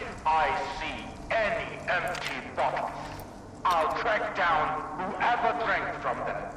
If I see any empty bottles, I'll track down whoever drank from them.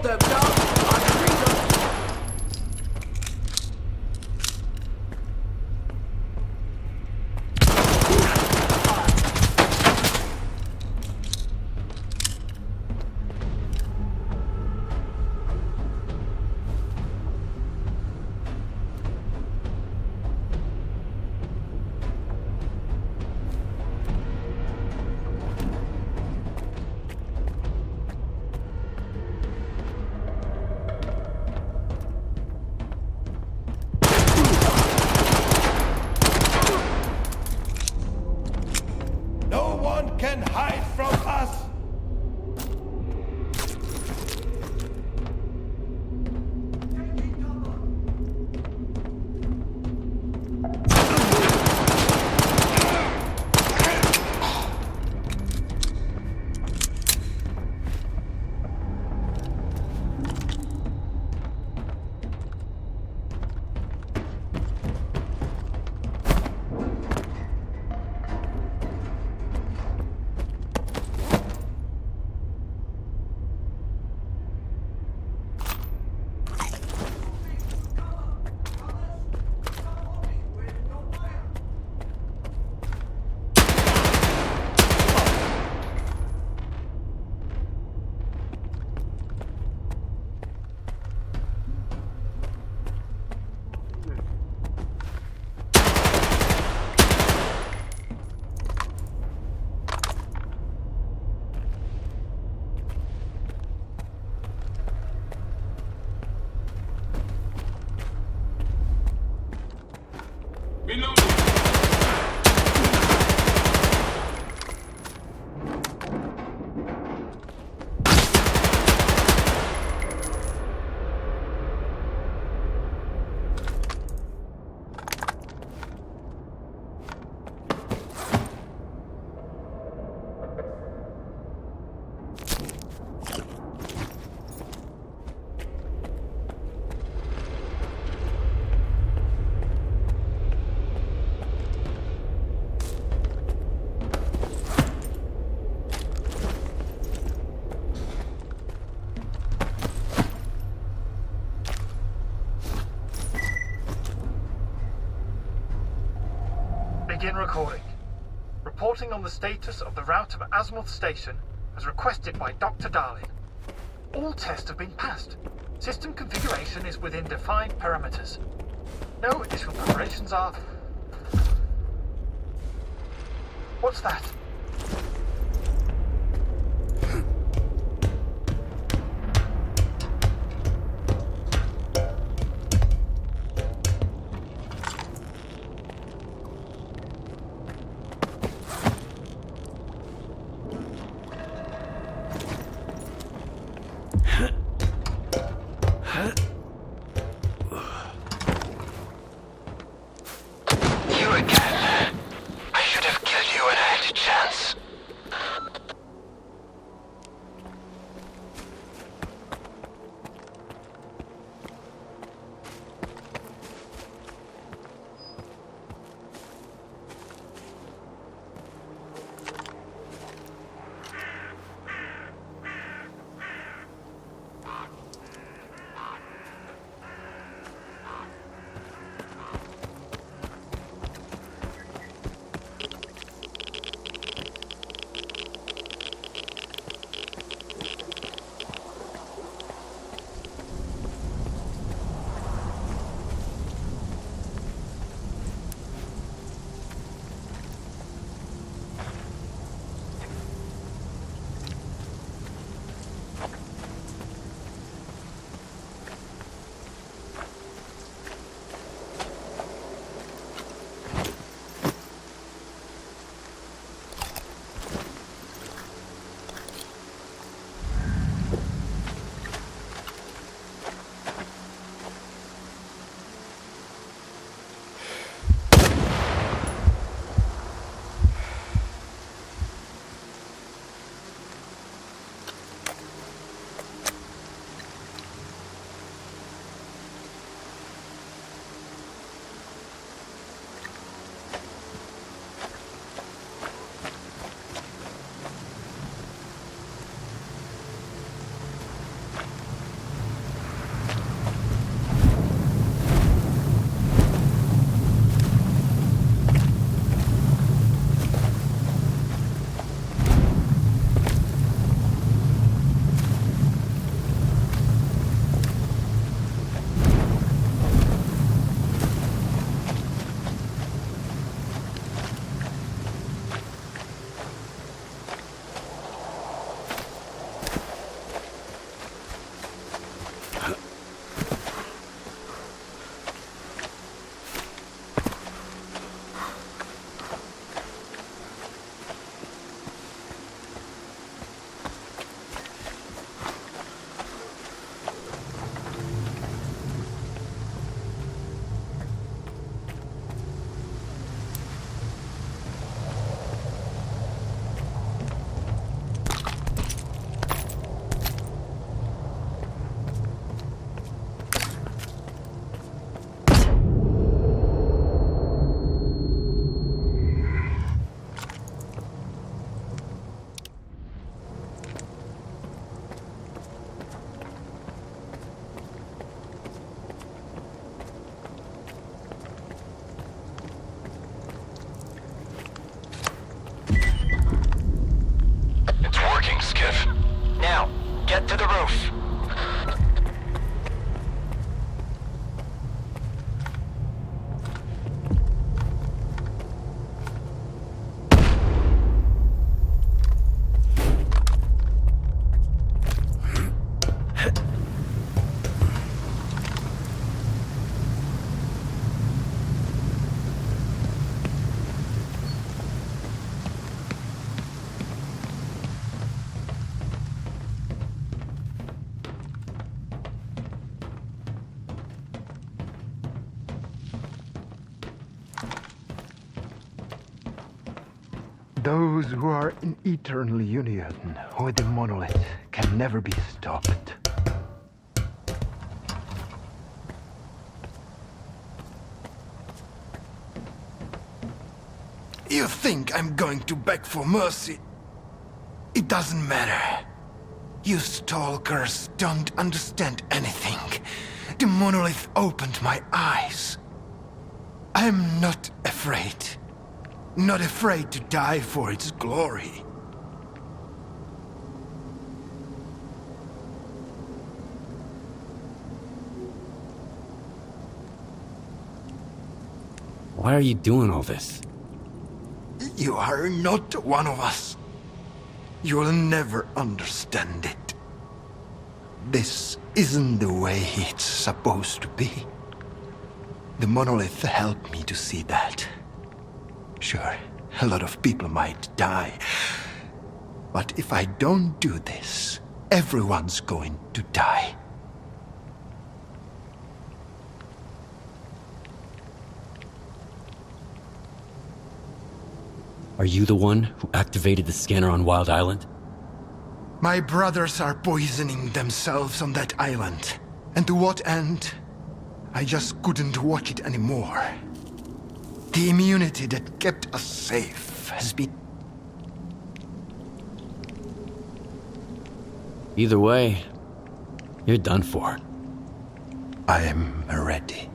them down! I see them! begin recording. Reporting on the status of the route of Azimuth Station as requested by Dr. Darlin. All tests have been passed. System configuration is within defined parameters. No additional preparations are... What's that? Get to the roof. Those who are in eternal union with the monolith can never be stopped. You think I'm going to beg for mercy? It doesn't matter. You stalkers don't understand anything. The monolith opened my eyes. I'm not afraid. not afraid to die for its glory. Why are you doing all this? You are not one of us. You will never understand it. This isn't the way it's supposed to be. The monolith helped me to see that. Sure, a lot of people might die. But if I don't do this, everyone's going to die. Are you the one who activated the scanner on Wild Island? My brothers are poisoning themselves on that island. And to what end? I just couldn't watch it anymore. The immunity that kept us safe has been... Either way, you're done for. I am ready.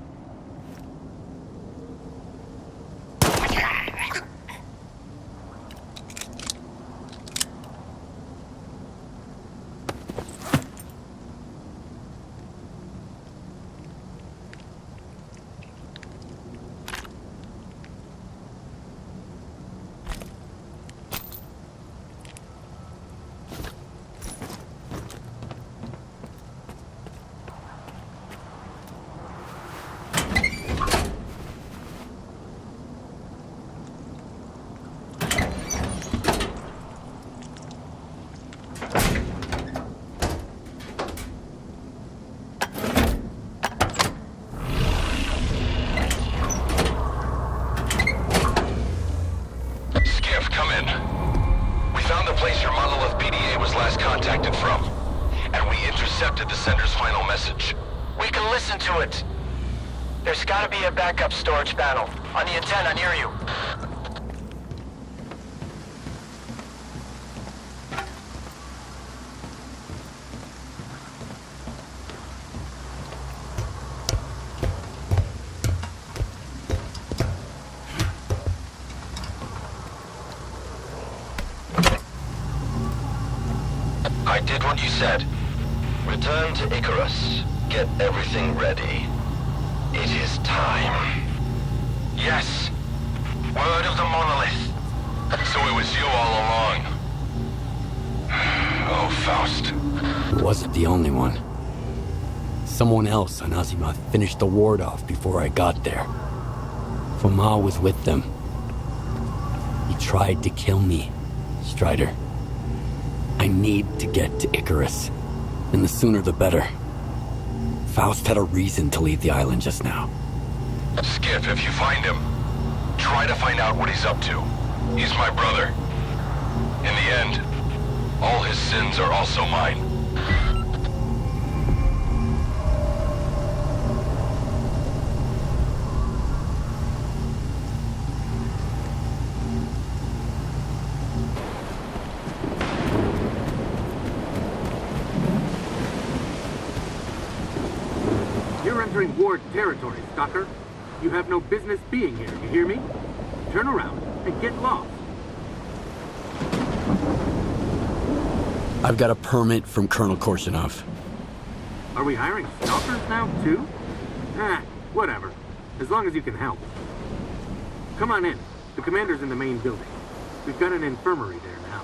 Contacted from, and we intercepted the sender's final message. We can listen to it. There's gotta be a backup storage panel on the antenna near you. I did what you said. Return to Icarus. Get everything ready. It is time. Yes. Word of the monolith. So it was you all along. Oh, Faust. I wasn't the only one. Someone else on Azimuth finished the ward off before I got there. Fomal was with them. He tried to kill me, Strider. I need to get to Icarus, and the sooner the better. Faust had a reason to leave the island just now. Skip, if you find him, try to find out what he's up to. He's my brother. In the end, all his sins are also mine. You're entering Ward territory, Stalker. You have no business being here, you hear me? Turn around and get lost. I've got a permit from Colonel Korshunov. Are we hiring stalkers now, too? Whatever. As long as you can help. Come on in. The commander's in the main building. We've got an infirmary there now.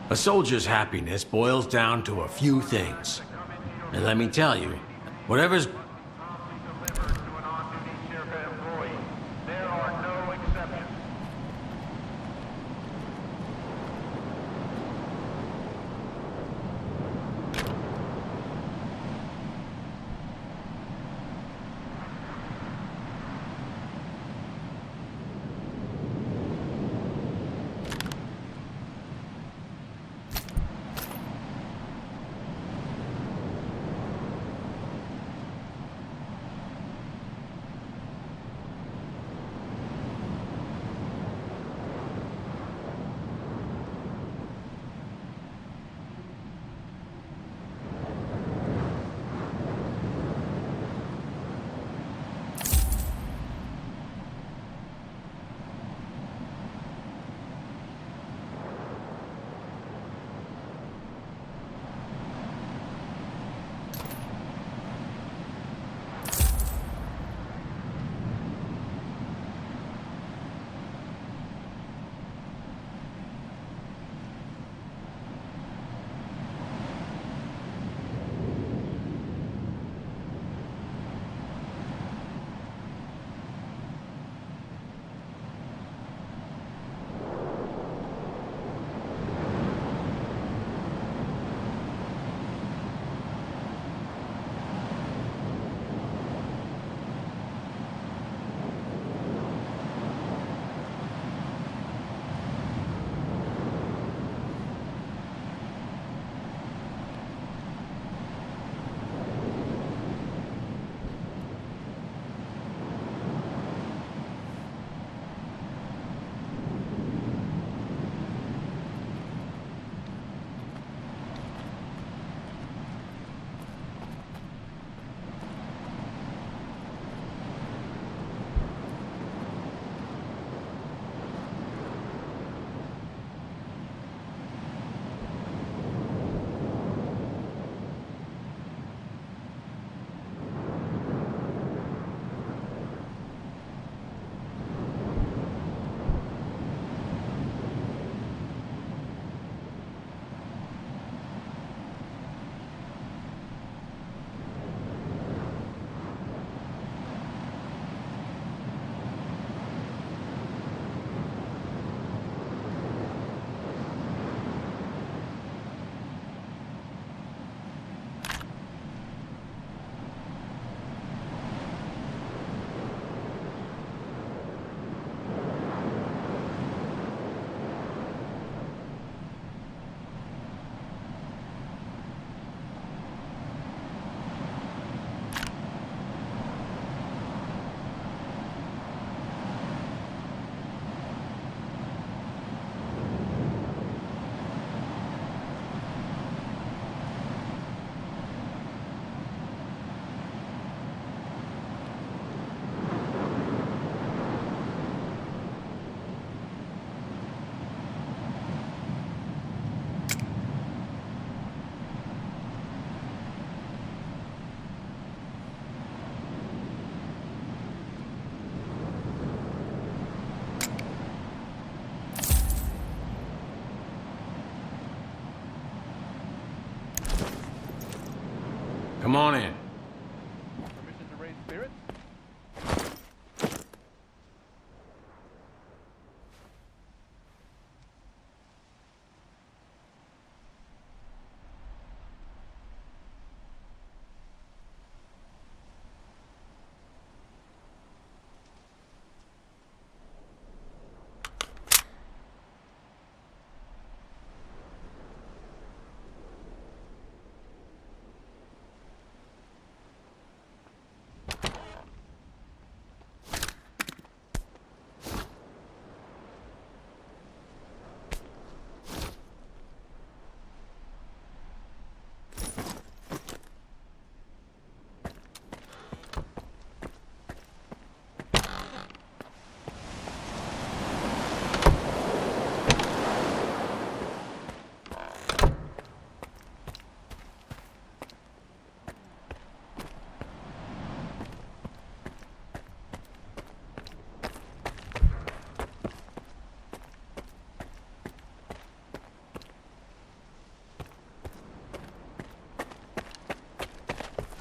A soldier's happiness boils down to a few things. And let me tell you, whatever's... Come on in. Permission to raise spirits?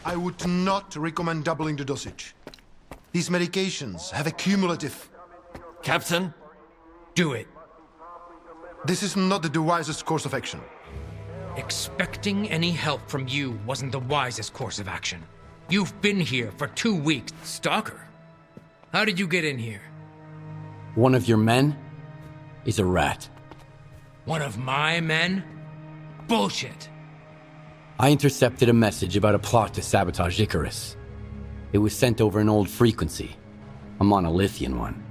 I would not recommend doubling the dosage. These medications have a cumulative... Captain? Do it. This is not the wisest course of action. Expecting any help from you wasn't the wisest course of action. You've been here for 2 weeks. Stalker, how did you get in here? One of your men is a rat. One of my men? Bullshit. I intercepted a message about a plot to sabotage Icarus. It was sent over an old frequency, a monolithian one.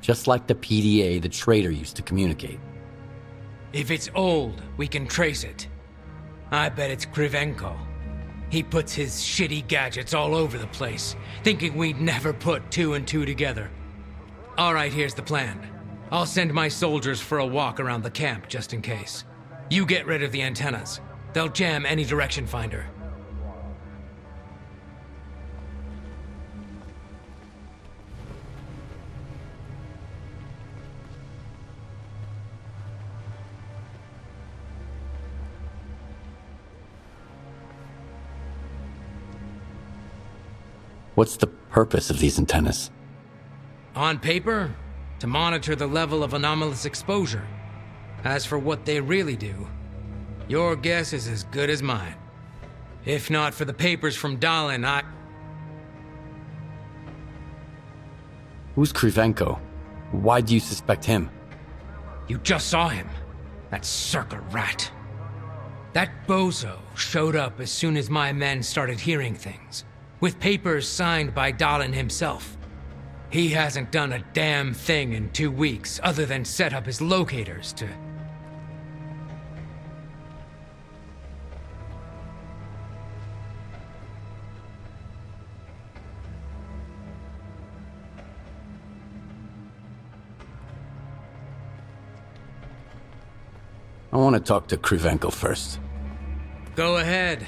Just like the PDA the traitor used to communicate. If it's old, we can trace it. I bet it's 𝙍𝙀𝘼𝘾𝙃. He puts his shitty gadgets all over the place, thinking we'd never put 2 and 2 together. All right, here's the plan. I'll send my soldiers for a walk around the camp just in case. You get rid of the antennas. They'll jam any direction finder. What's the purpose of these antennas? On paper, to monitor the level of anomalous exposure. As for what they really do, your guess is as good as mine. If not for the papers from 𝔂𝙗𝘍, Who's 𝙍𝙀𝘼𝘾? Why do you suspect him? You just saw him. That circle rat. That bozo showed up as soon as my men started hearing things, with papers signed by 𝔂𝙗𝘍 himself. He hasn't done a damn thing in 2 weeks other than set up his locators to... I want to talk to 𝙍𝙀𝘼𝘾 first. Go ahead,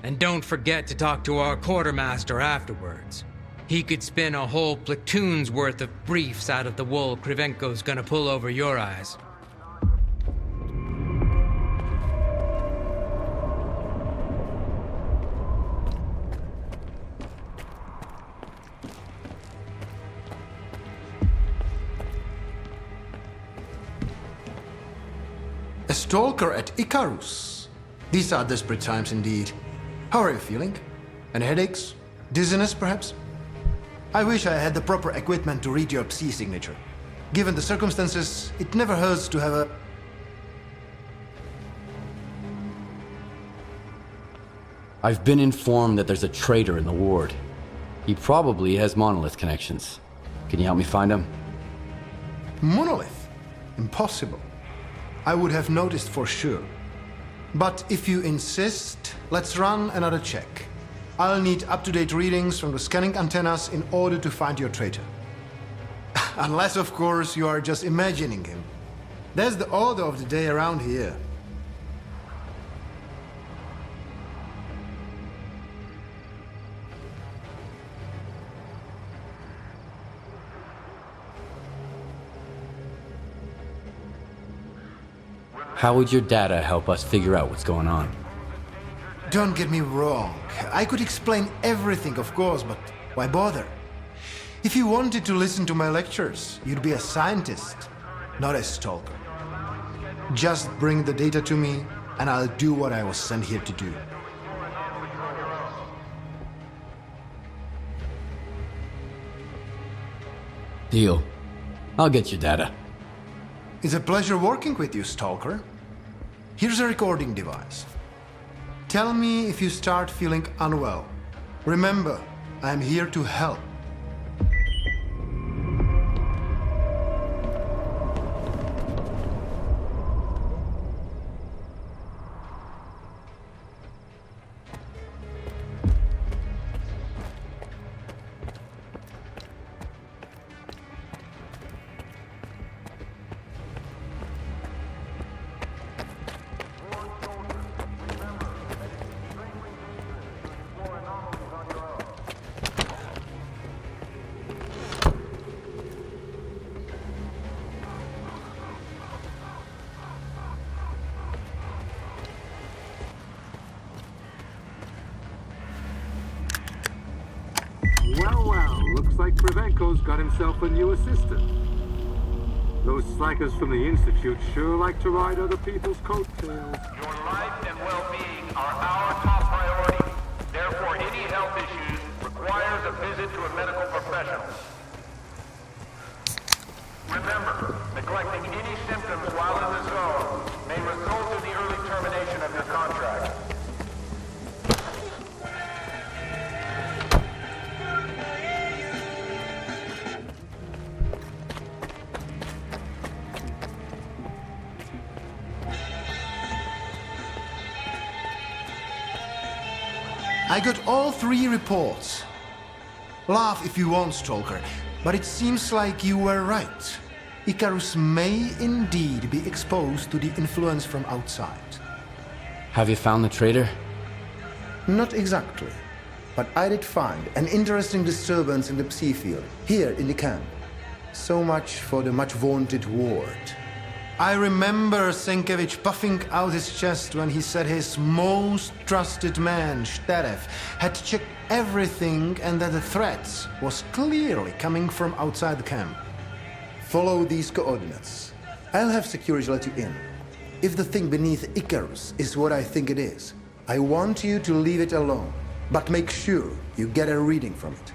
and don't forget to talk to our quartermaster afterwards. He could spin a whole platoon's worth of briefs out of the wool 𝙍𝙀𝘼𝘾's gonna pull over your eyes. A stalker at Icarus. These are desperate times indeed. How are you feeling? Any headaches? Dizziness, perhaps? I wish I had the proper equipment to read your Psi signature. Given the circumstances, it never hurts to have a... I've been informed that there's a traitor in the ward. He probably has Monolith connections. Can you help me find him? Monolith? Impossible. I would have noticed for sure. But if you insist, let's run another check. I'll need up-to-date readings from the scanning antennas in order to find your traitor. Unless, of course, you are just imagining him. That's the order of the day around here. How would your data help us figure out what's going on? Don't get me wrong. I could explain everything, of course, but why bother? If you wanted to listen to my lectures, you'd be a scientist, not a stalker. Just bring the data to me, and I'll do what I was sent here to do. Deal. I'll get you data. It's a pleasure working with you, Stalker. Here's a recording device. Tell me if you start feeling unwell. Remember, I'm here to help. Well, looks like Krivenko's got himself a new assistant. Those slackers from the Institute sure like to ride other people's coattails. Your life and well-being are our top priority. Therefore, any health issues requires a visit to a medical professional. Remember, neglecting any symptoms while in the zone may result in the early termination of your contract. I got all 3 reports. Laugh if you want, Stalker, but it seems like you were right. Icarus may indeed be exposed to the influence from outside. Have you found the traitor? Not exactly, but I did find an interesting disturbance in the psi field, here in the camp. So much for the much-vaunted ward. I remember Sienkiewicz puffing out his chest when he said his most trusted man, 𝙃 had checked everything and that the threat was clearly coming from outside the camp. Follow these coordinates. I'll have security let you in. If the thing beneath Icarus is what I think it is, I want you to leave it alone, but make sure you get a reading from it.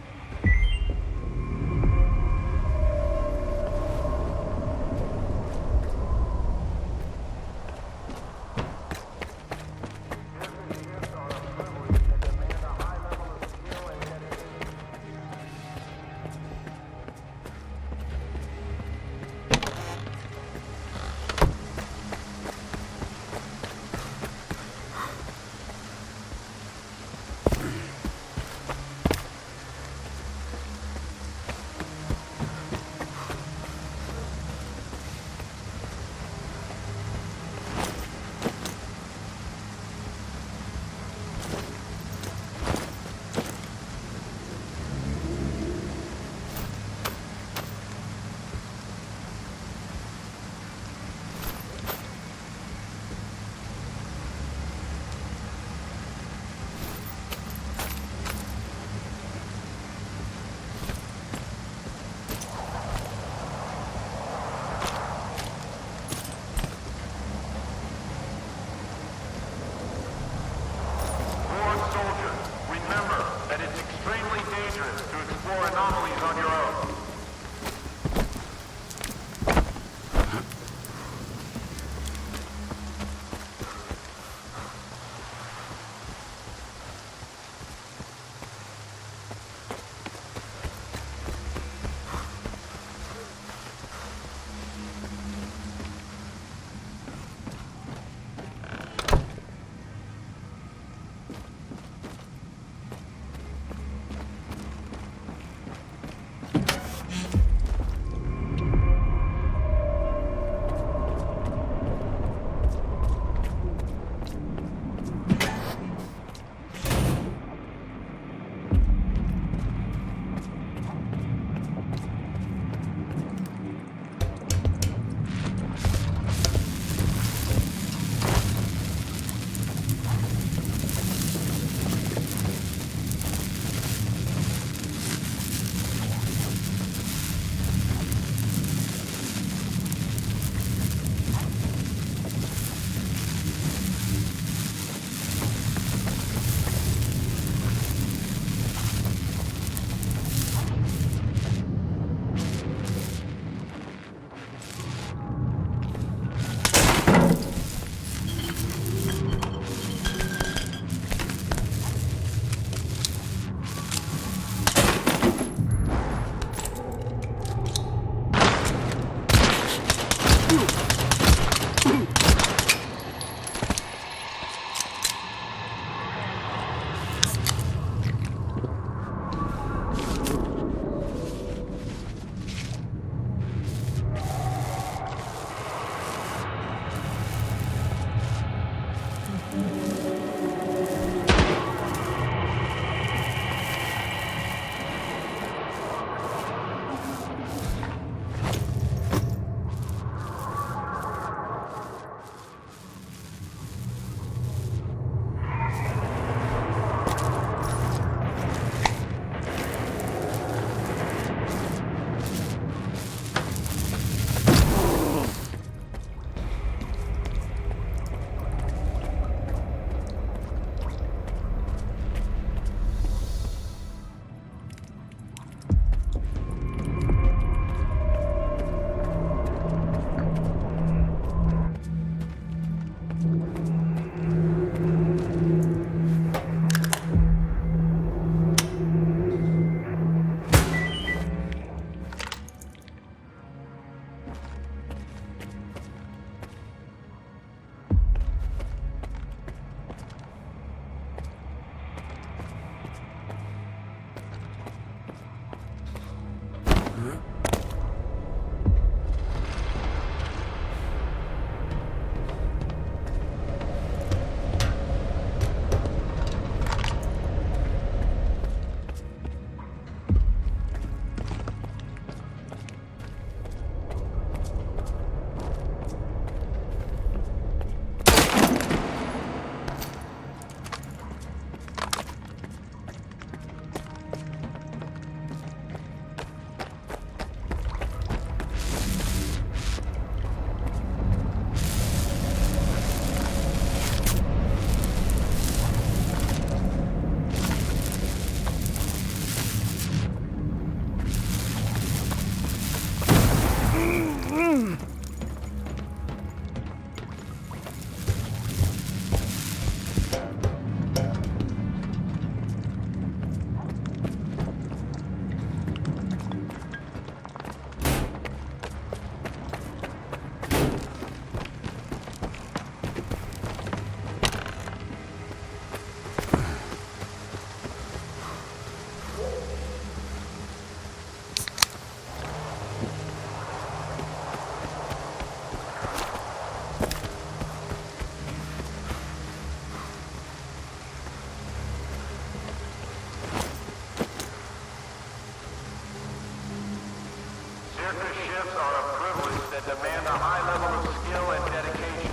demand a high level of skill and dedication.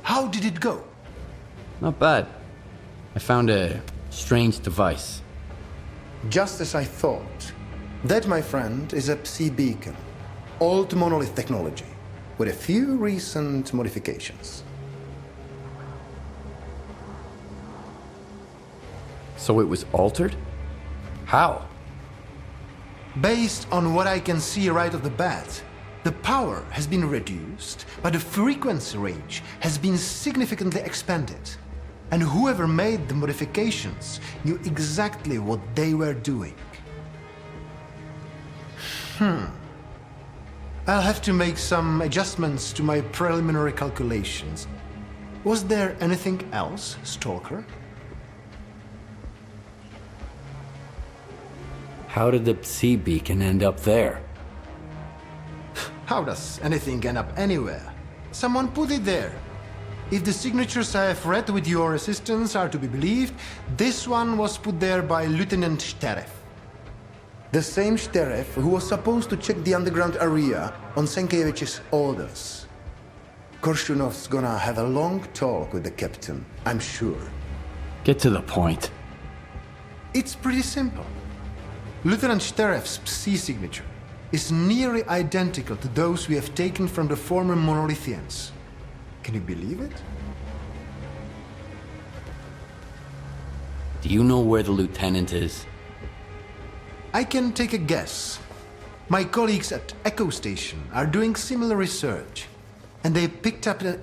How did it go? Not bad. I found a strange device. Just as I thought. That, my friend, is a psi beacon. Old monolith technology, with a few recent modifications. So it was altered? How? Based on what I can see right off the bat, the power has been reduced, but the frequency range has been significantly expanded. And whoever made the modifications knew exactly what they were doing. I'll have to make some adjustments to my preliminary calculations. Was there anything else, Stalker? How did the psi beacon end up there? How does anything end up anywhere? Someone put it there. If the signatures I have read with your assistance are to be believed, this one was put there by Lieutenant 𝙃𝙀𝘃. The same 𝙃𝙃 who was supposed to check the underground area on Sienkiewicz's orders. Korshtunov's gonna have a long talk with the captain, I'm sure. Get to the point. It's pretty simple. Lieutenant 𝙃𝙃's psi signature is nearly identical to those we have taken from the former monolithians. Can you believe it? Do you know where the lieutenant is? I can take a guess. My colleagues at Echo Station are doing similar research, and they picked up an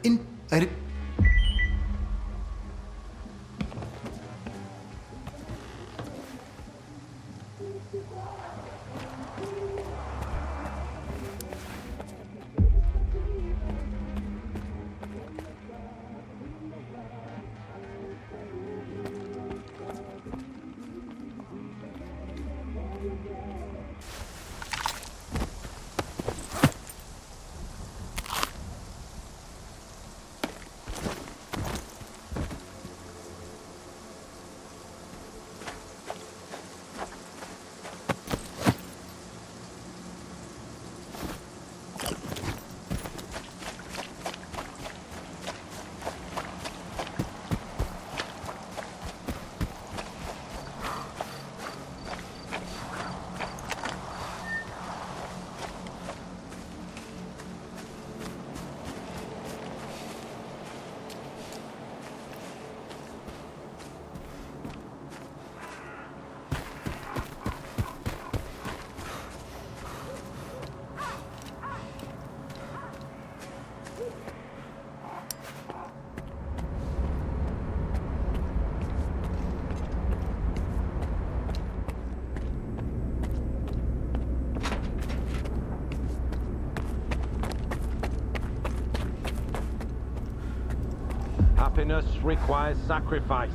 Happiness requires sacrifice.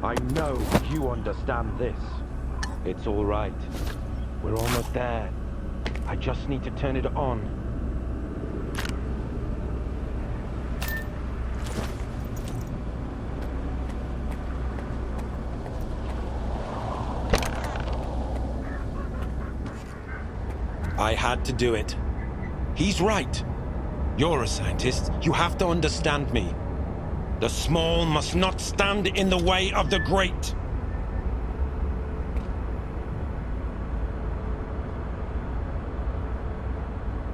I know you understand this. It's all right. We're almost there. I just need to turn it on. I had to do it. He's right. You're a scientist. You have to understand me. The small must not stand in the way of the great.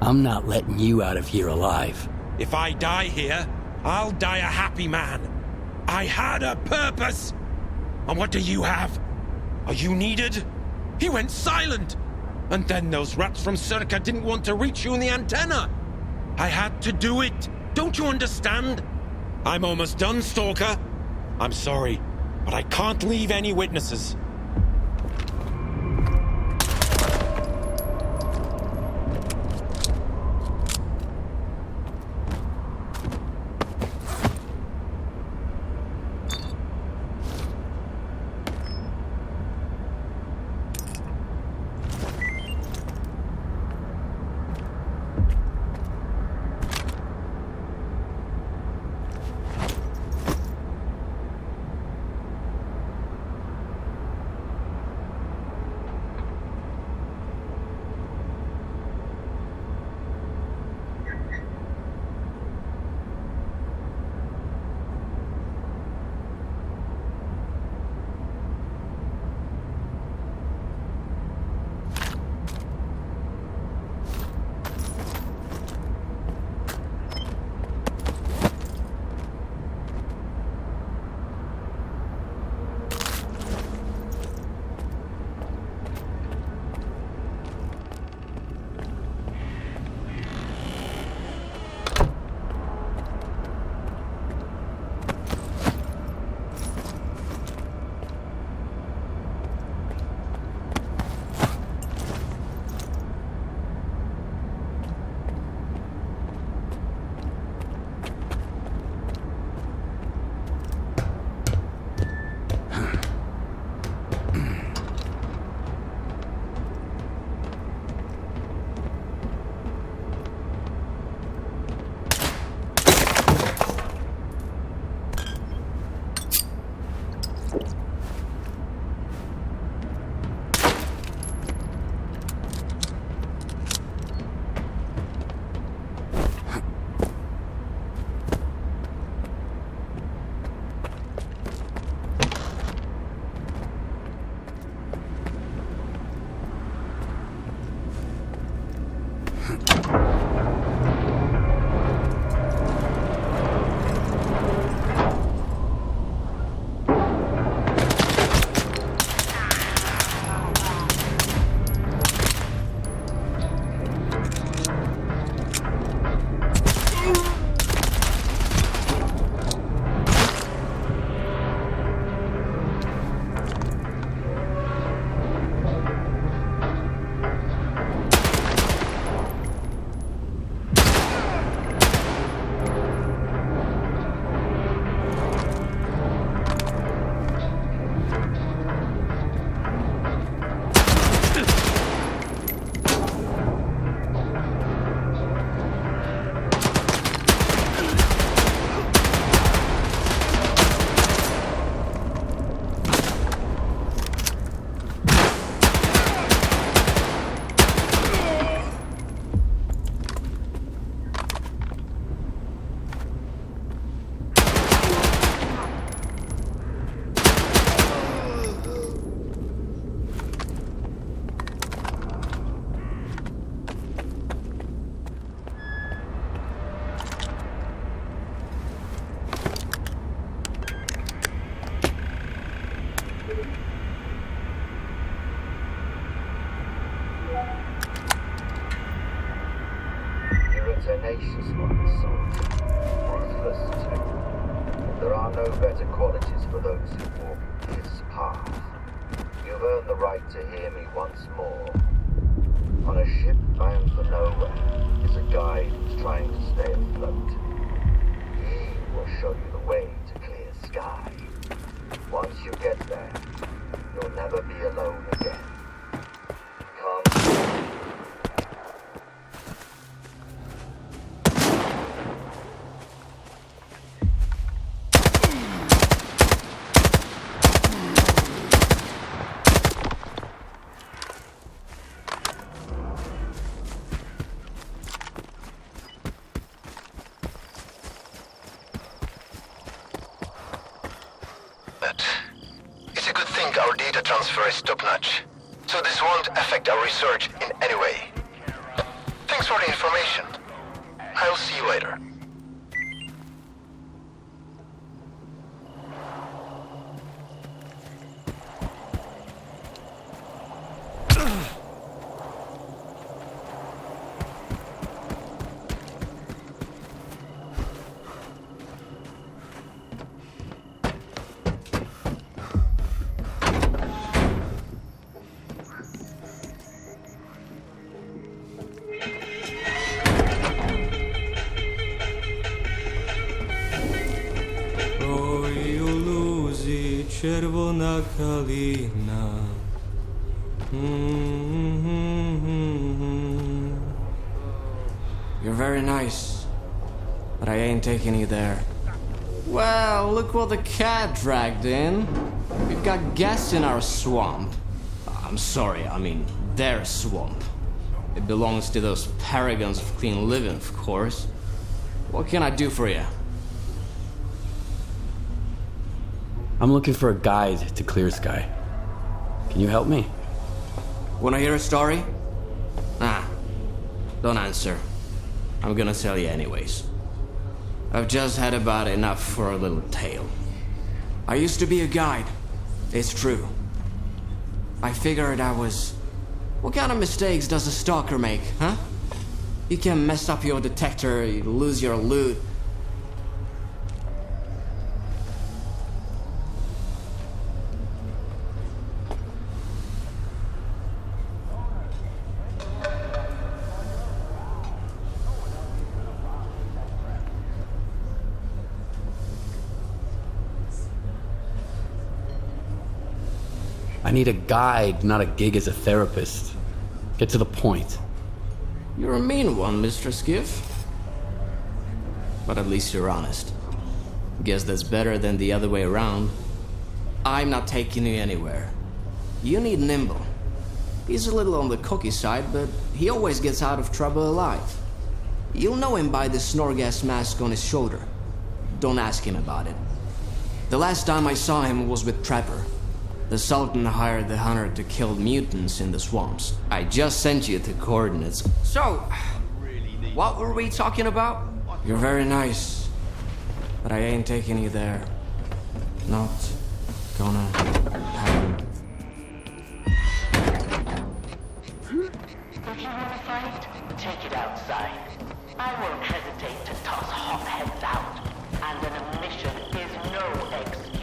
I'm not letting you out of here alive. If I die here, I'll die a happy man. I had a purpose. And what do you have? Are you needed? He went silent. And then those rats from S.T.A.L.K.E.R didn't want to reach you in the antenna. I had to do it. Don't you understand? I'm almost done, Stalker. I'm sorry, but I can't leave any witnesses. You're a tenacious one, soldier. Ruthless, too. There are no better qualities for those who walk his path. You've earned the right to hear me once more. On a ship bound for nowhere is a guide who's trying to stay afloat. He will show you the way to clear sky. Once you get there, you'll never be alone again. Come. It's a good thing our data transfer is top-notch, so this won't affect our research in any way. Thanks for the information. I'll see you later. Czerwona kalina. You're very nice, but I ain't taking you there. Well, look what the cat dragged in. We've got gas in our swamp. I'm sorry, I mean their swamp. It belongs to those paragons of clean living, of course. What can I do for you? I'm looking for a guide to Clear Sky. Can you help me? Wanna hear a story? Don't answer. I'm gonna tell you anyways. I've just had about enough for a little tale. I used to be a guide. It's true. I figured I was... What kind of mistakes does a stalker make, huh? You can mess up your detector, you lose your loot. I need a guide, not a gig as a therapist. Get to the point. You're a mean one, Mr. Skiff. But at least you're honest. Guess that's better than the other way around. I'm not taking you anywhere. You need Nimble. He's a little on the cocky side, but he always gets out of trouble alive. You'll know him by the Snorgas mask on his shoulder. Don't ask him about it. The last time I saw him was with Trapper. The Sultan hired the hunter to kill mutants in the swamps. I just sent you the coordinates. So, what were we talking about? You're very nice, but I ain't taking you there. Not gonna happen. If you want to fight, take it outside. I won't hesitate to toss hotheads out, and an omission is no excuse.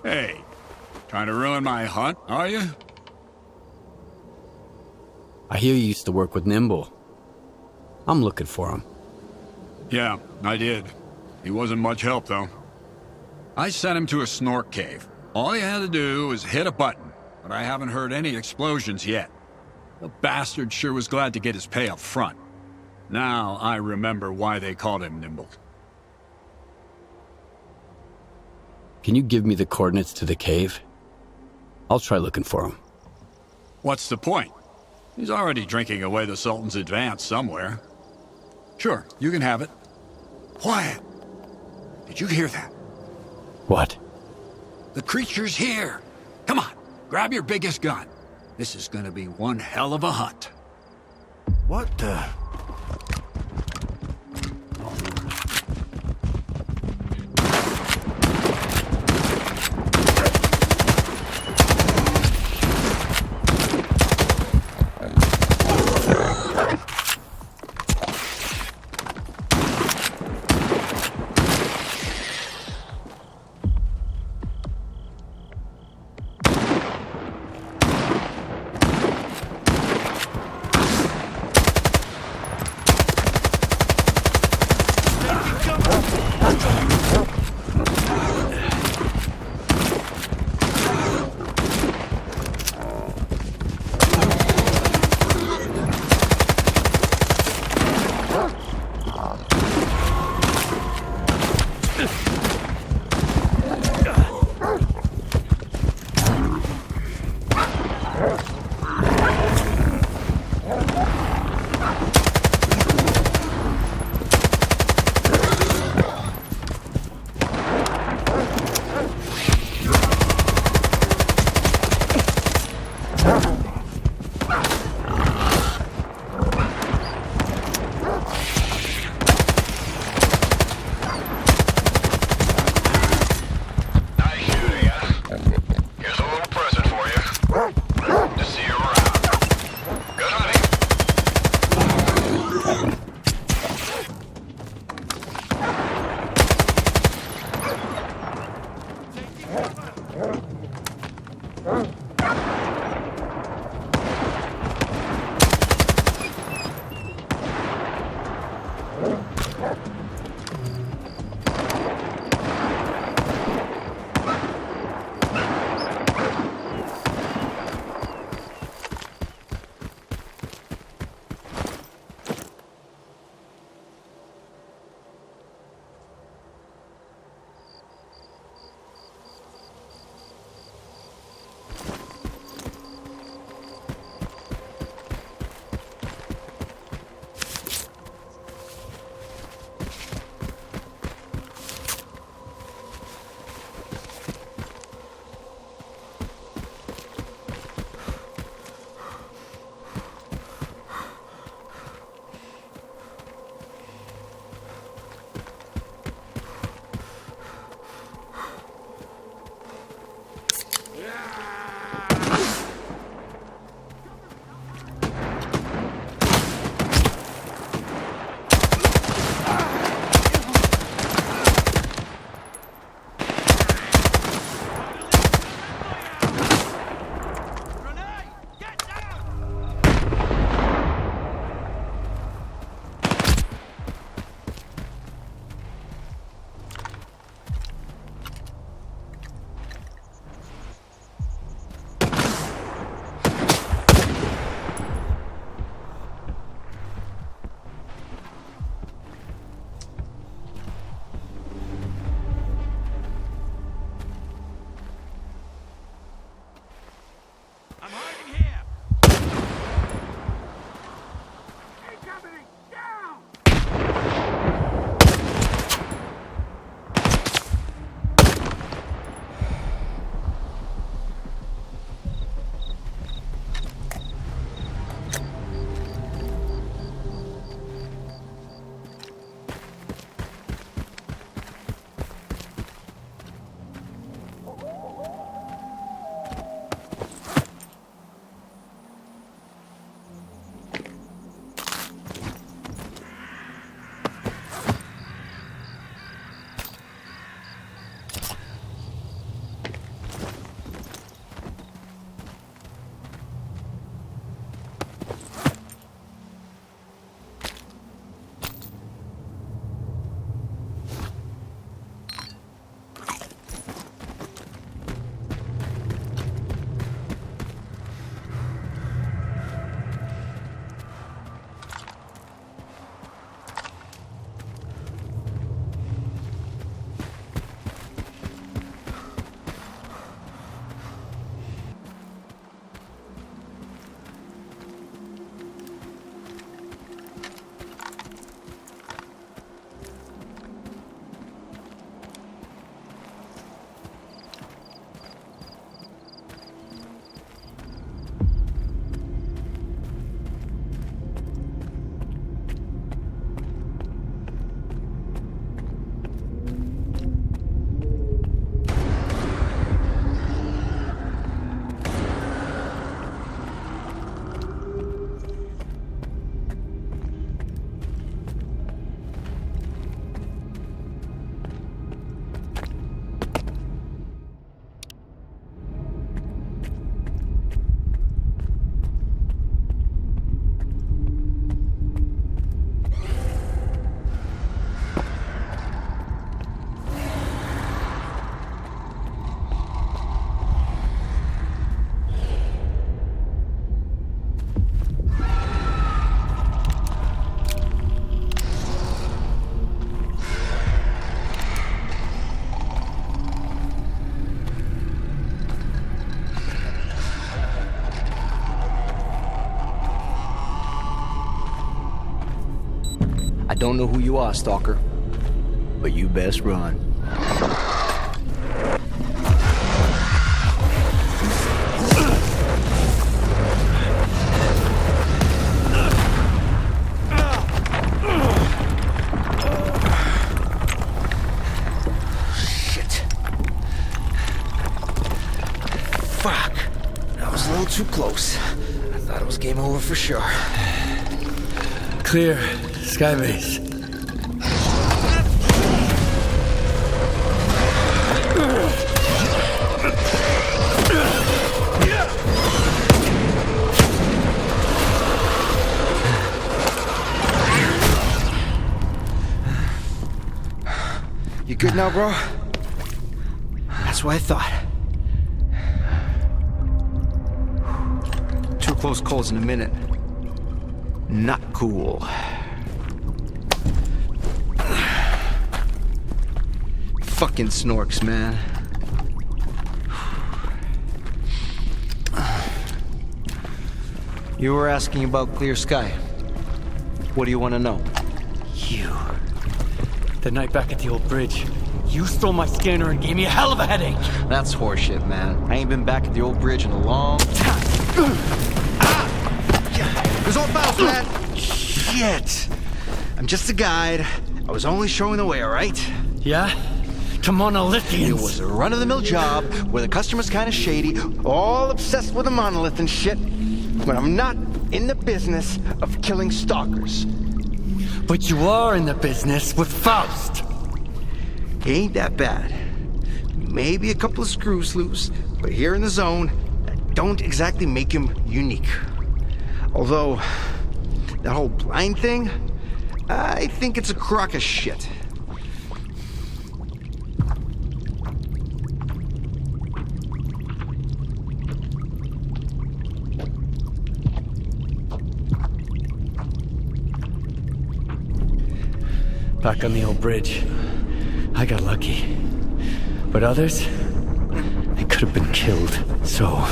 Hey, trying to ruin my hunt, are you? I hear you used to work with Nimble. I'm looking for him. Yeah, I did. He wasn't much help, though. I sent him to a snork cave. All he had to do was hit a button, but I haven't heard any explosions yet. The bastard sure was glad to get his pay up front. Now I remember why they called him Nimble. Can you give me the coordinates to the cave? I'll try looking for him. What's the point? He's already drinking away the Sultan's advance somewhere. Sure, you can have it. Quiet! Did you hear that? What? The creature's here. Come on, grab your biggest gun. This is gonna be one hell of a hunt. What the... don't know who you are, Stalker, but you best run. Too close. I thought it was game over for sure. Clear. Skybase. You good now, bro? That's what I thought. Close calls in a minute. Not cool. Fucking snorks, man. You were asking about clear sky. What do you want to know? You. The night back at the old bridge, you stole my scanner and gave me a hell of a headache. That's horseshit, man. I ain't been back at the old bridge in a long time. There's all bounce, man. Shit. I'm just a guide. I was only showing the way, all right? Yeah? To monolithians. It was a run-of-the-mill job where the customer's kind of shady, all obsessed with a monolith and shit. But I'm not in the business of killing stalkers. But you are in the business with Faust. He ain't that bad. Maybe a couple of screws loose, but here in the zone, that don't exactly make him unique. Although, that whole blind thing, I think it's a crock of shit. Back on the old bridge, I got lucky. But others, they could have been killed, so...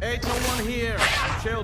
Ain't no one here. Chill.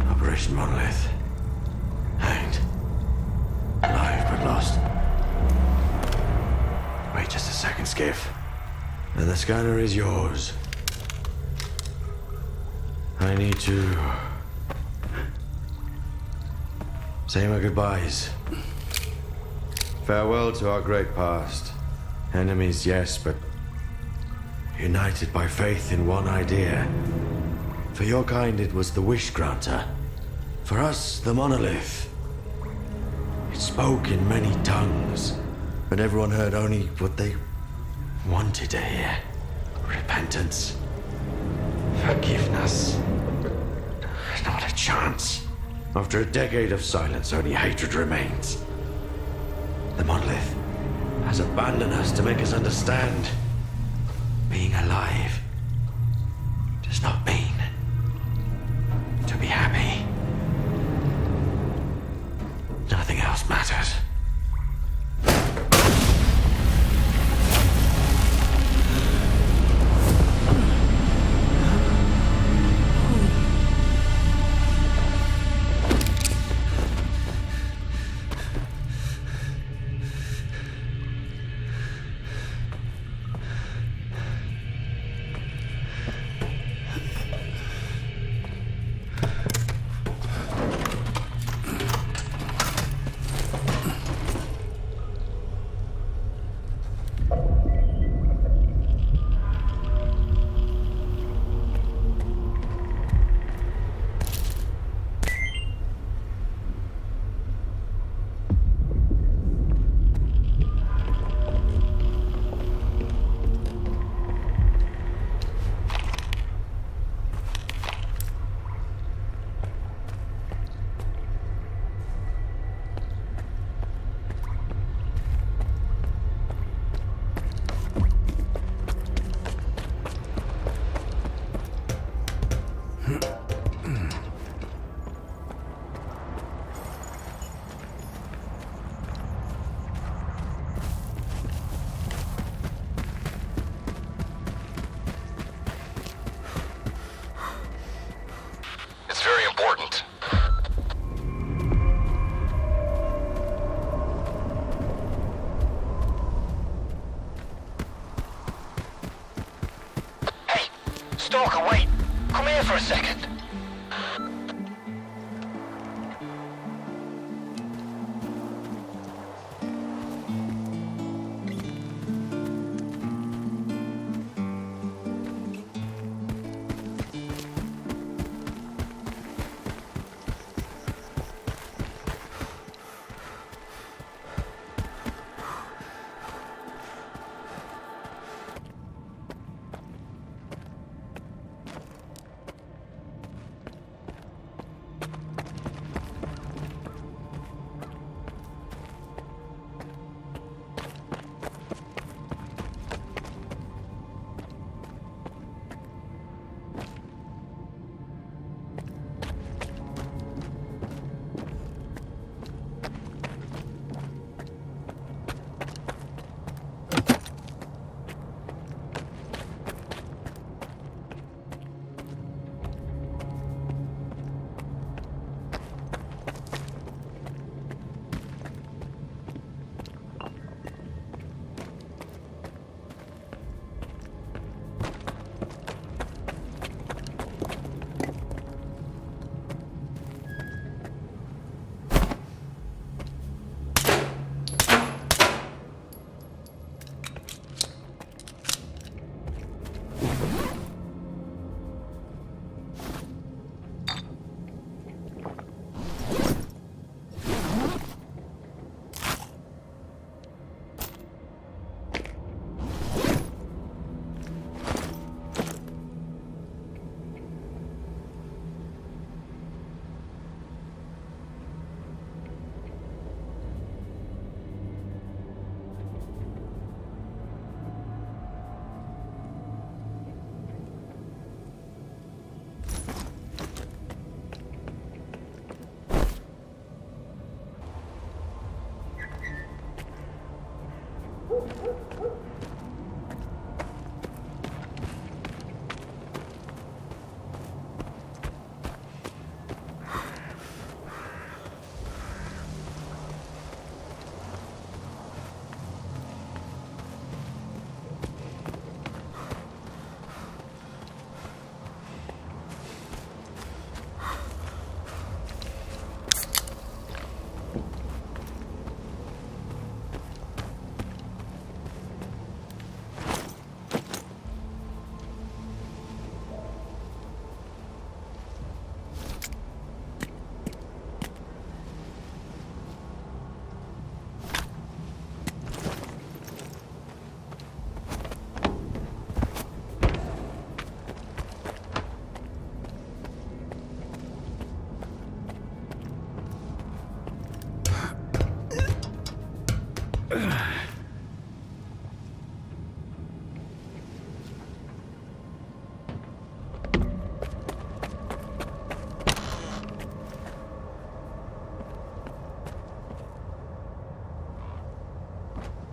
Operation Monolith. Hanged. Alive but lost. Wait just a second, Skiff. And the scanner is yours. I need to say my goodbyes. Farewell to our great past. Enemies, yes, but united by faith in one idea. For your kind, it was the wish granter. For us, the monolith. It spoke in many tongues, but everyone heard only what they wanted to hear. Repentance. Forgiveness. Not a chance. After a decade of silence, only hatred remains. The monolith has abandoned us to make us understand. Being alive does not mean to be happy. Nothing else matters.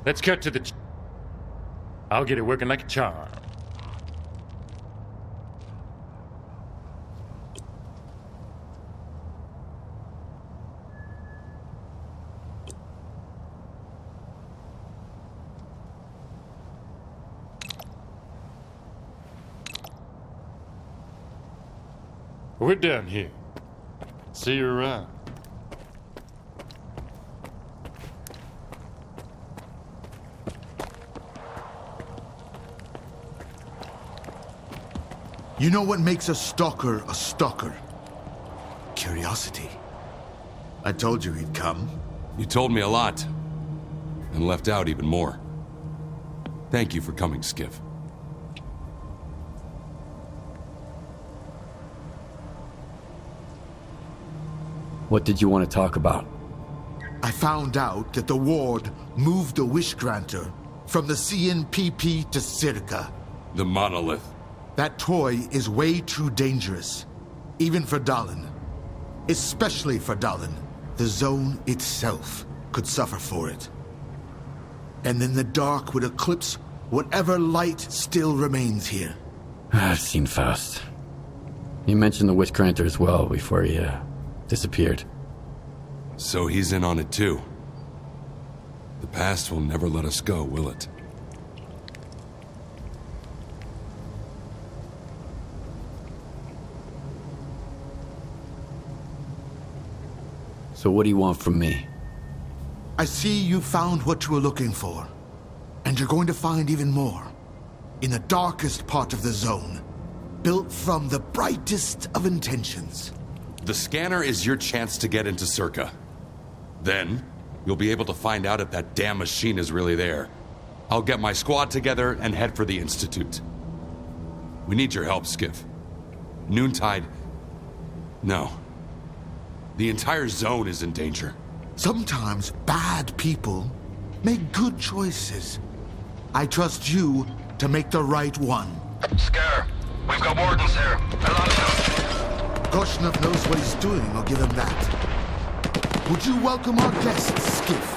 Let's cut to the... I'll get it working like a charm. We're done here. See you around. You know what makes a stalker a stalker? Curiosity. I told you he'd come. You told me a lot, and left out even more. Thank you for coming, Skiff. What did you want to talk about? I found out that the ward moved the wish granter from the CNPP to Circa. The monolith. That toy is way too dangerous, even for 𝔃𝔏𝔳𝔏. Especially for 𝔃𝔏𝔳𝔏. The zone itself could suffer for it. And then the dark would eclipse whatever light still remains here. I've seen fast. You mentioned the wish granter as well before he disappeared. So he's in on it too. The past will never let us go, will it? So what do you want from me? I see you found what you were looking for. And you're going to find even more. In the darkest part of the zone. Built from the brightest of intentions. The scanner is your chance to get into Circa. Then, you'll be able to find out if that damn machine is really there. I'll get my squad together and head for the Institute. We need your help, Skiff. Noontide... No. The entire zone is in danger. Sometimes bad people make good choices. I trust you to make the right one. 𝔇𝐻, we've got wardens here. A lot of them. Kozhnov knows what he's doing, I'll give him that. Would you welcome our guests, Skiff?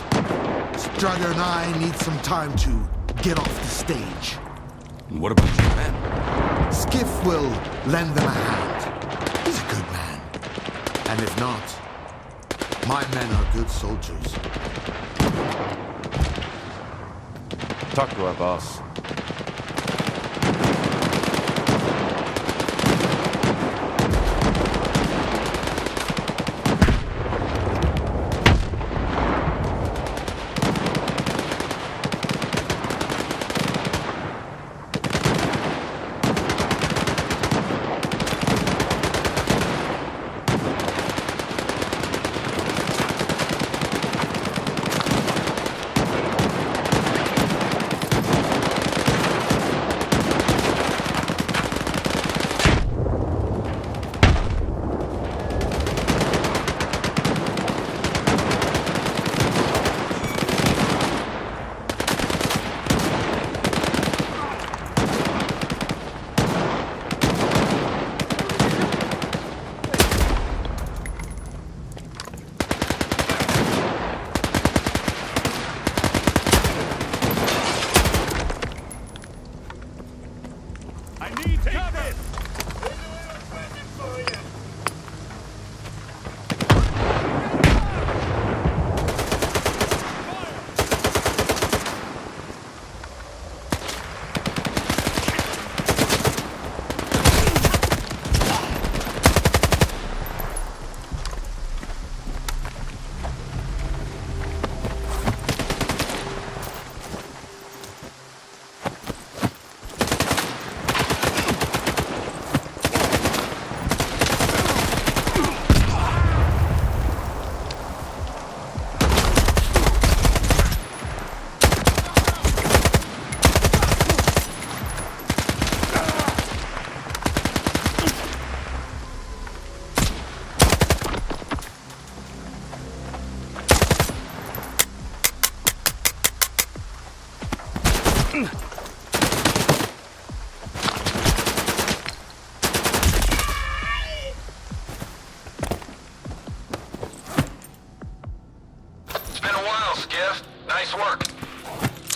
Strider and I need some time to get off the stage. And what about your men? Skiff will lend them a hand. He's a good man. And if not, my men are good soldiers. Talk to our boss.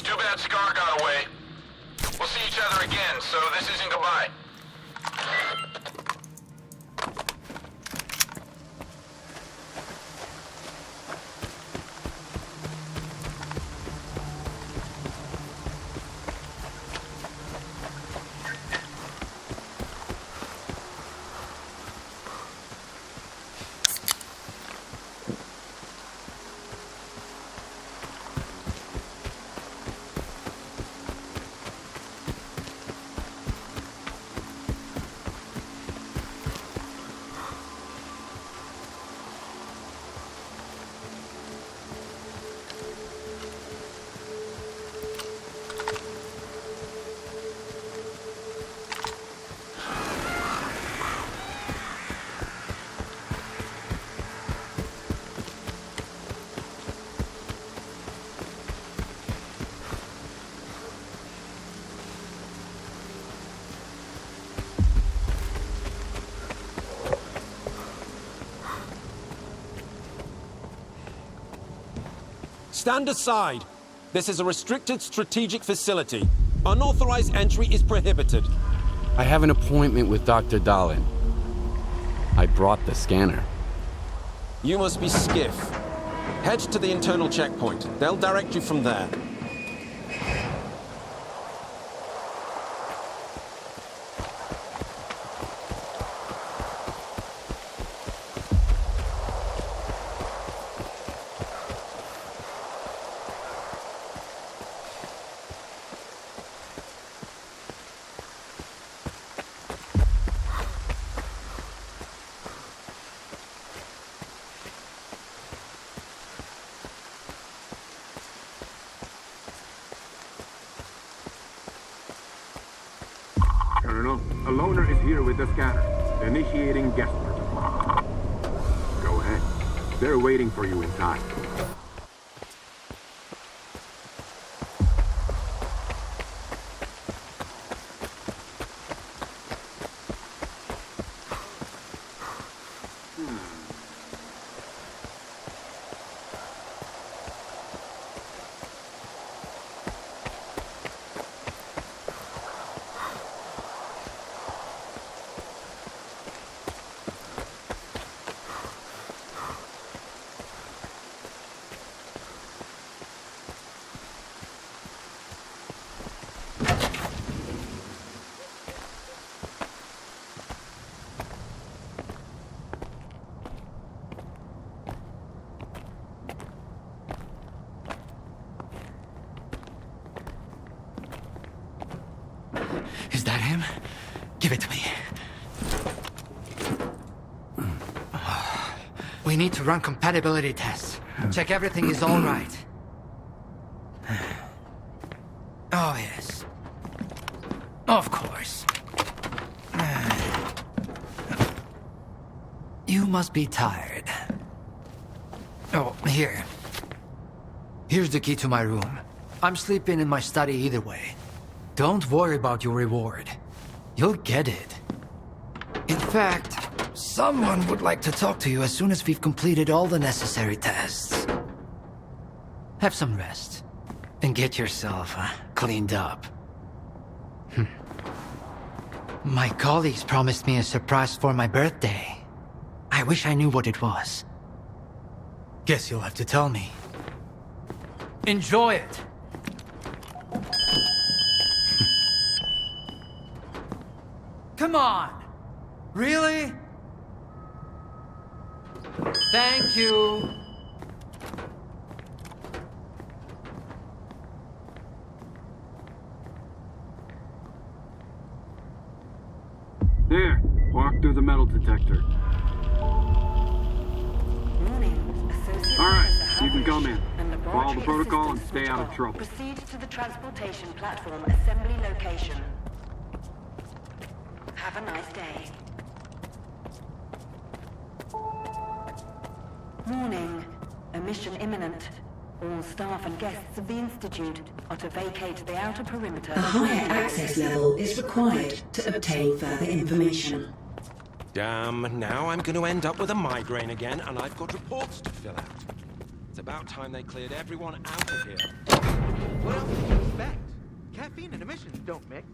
too bad Scar got away. We'll see each other again, so this isn't goodbye. Stand aside. This is a restricted strategic facility. Unauthorized entry is prohibited. I have an appointment with Dr. Dahlin. I brought the scanner. You must be Skiff. Head to the internal checkpoint. They'll direct you from there. Colonel, a loner is here with the scanner, initiating guest protocol. Go ahead. They're waiting for you inside. Is that him? Give it to me. We need to run compatibility tests. Check everything is all right. Oh, yes. Of course. You must be tired. Oh, here. Here's the key to my room. I'm sleeping in my study either way. Don't worry about your reward. You'll get it. In fact, someone would like to talk to you as soon as we've completed all the necessary tests. Have some rest, and get yourself cleaned up. My colleagues promised me a surprise for my birthday. I wish I knew what it was. Guess you'll have to tell me. Enjoy it! Come on! Really? Thank you! There, walk through the metal detector. Alright, you can come in. Follow the protocol and stay out of trouble. Proceed to the transportation platform assembly location. Have a nice day. Warning. A mission imminent. All staff and guests of the Institute are to vacate the outer perimeter. A higher access level is required to obtain further information. Damn, now I'm going to end up with a migraine again, and I've got reports to fill out. It's about time they cleared everyone out of here. What else did you expect? Caffeine and emissions don't mix.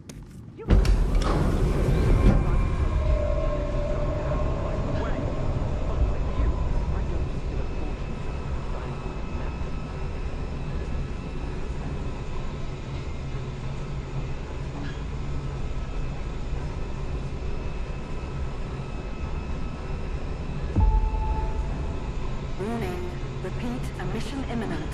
Warning. Repeat, emission imminent.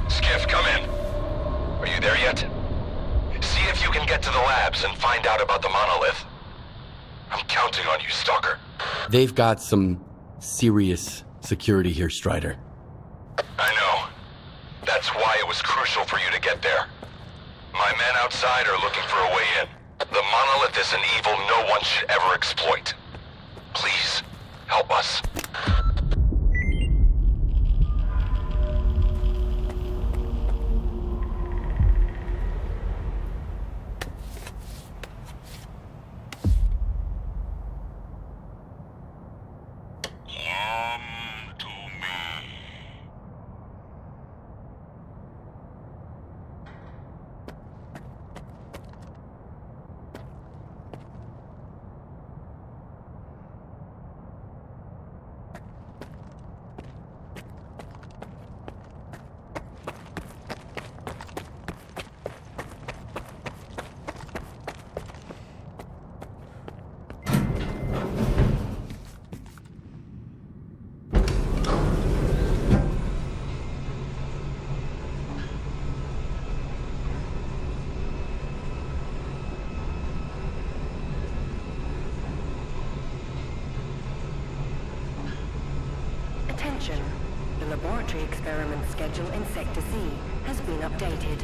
Skiff, come in. Are you there yet? See if you can get to the labs and find out about the monolith. I'm counting on you, Stalker. They've got some serious security here, Strider. I know. That's why it was crucial for you to get there. My men outside are looking for a way in. The monolith is an evil no one should ever exploit. Please, help us. Attention. The laboratory experiment schedule in Sector C has been updated.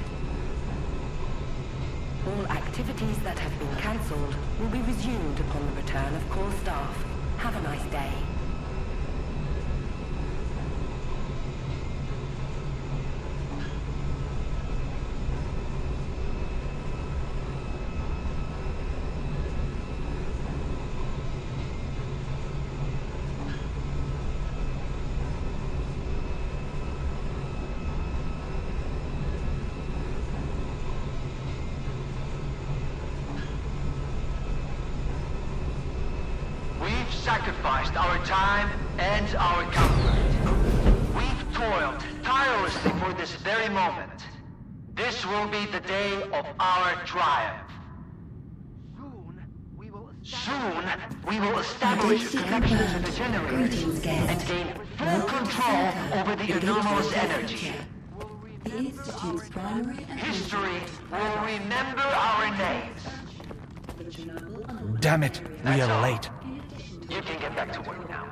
All activities that have been cancelled will be resumed upon the return of core staff. Have a nice day. Sacrificed our time and our comfort. We've toiled tirelessly for this very moment. This will be the day of our triumph. Soon, we will establish connections to the generators and gain full control over the anomalous energy. History will remember our names. Damn it, we are late. You can get back to work now.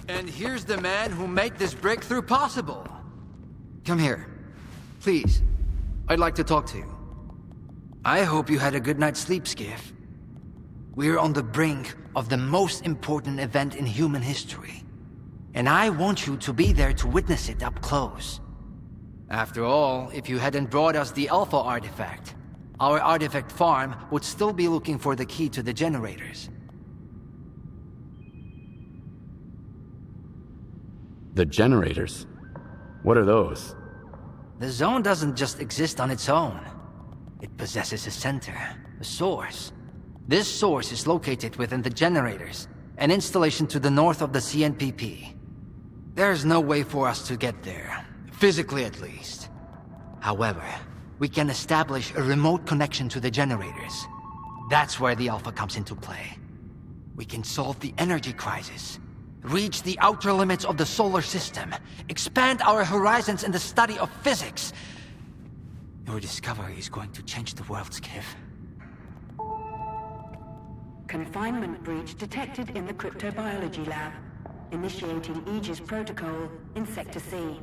And here's the man who made this breakthrough possible. Come here. Please. I'd like to talk to you. I hope you had a good night's sleep, Skiff. We're on the brink of the most important event in human history. And I want you to be there to witness it up close. After all, if you hadn't brought us the Alpha artifact, our artifact farm would still be looking for the key to the generators. The generators? What are those? The zone doesn't just exist on its own. It possesses a center, a source. This source is located within the generators, an installation to the north of the CNPP. There's no way for us to get there, physically at least. However, we can establish a remote connection to the generators. That's where the Alpha comes into play. We can solve the energy crisis, reach the outer limits of the solar system, expand our horizons in the study of physics. Your discovery is going to change the world, Skiff. Confinement breach detected in the cryptobiology lab. Initiating Aegis protocol in Sector C.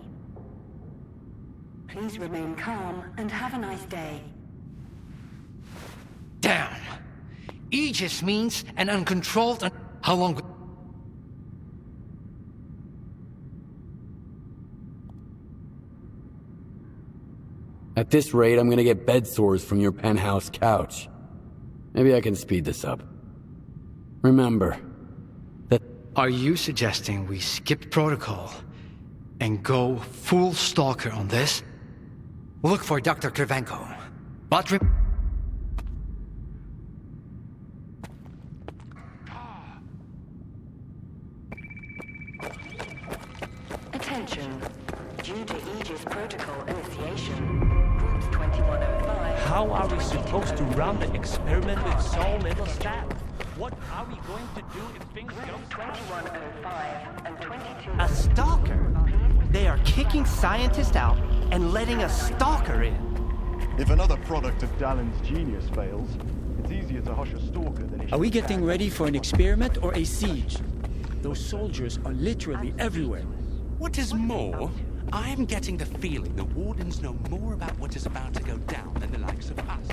Please remain calm and have a nice day. Damn! Aegis means an uncontrolled... How long... At this rate, I'm gonna get bed sores from your penthouse couch. Maybe I can speed this up. Remember, that... Are you suggesting we skip protocol and go full Stalker on this? Look for Dr. 𝙃𝙀𝘼𝘾𝙃. But Attention. Due to Aegis protocol initiation, Groups 2105... How are we supposed to run the experiment with 𝙬𝙦? What are we going to do if things go wrong? 2105 and 22... A stalker? They are kicking scientists out and letting a stalker in. If another product of Dallin's genius fails, it's easier to hush a stalker than it... Are we getting ready for an experiment or a siege? Those soldiers are literally everywhere. What is more, I am getting the feeling the Wardens know more about what is about to go down than the likes of us.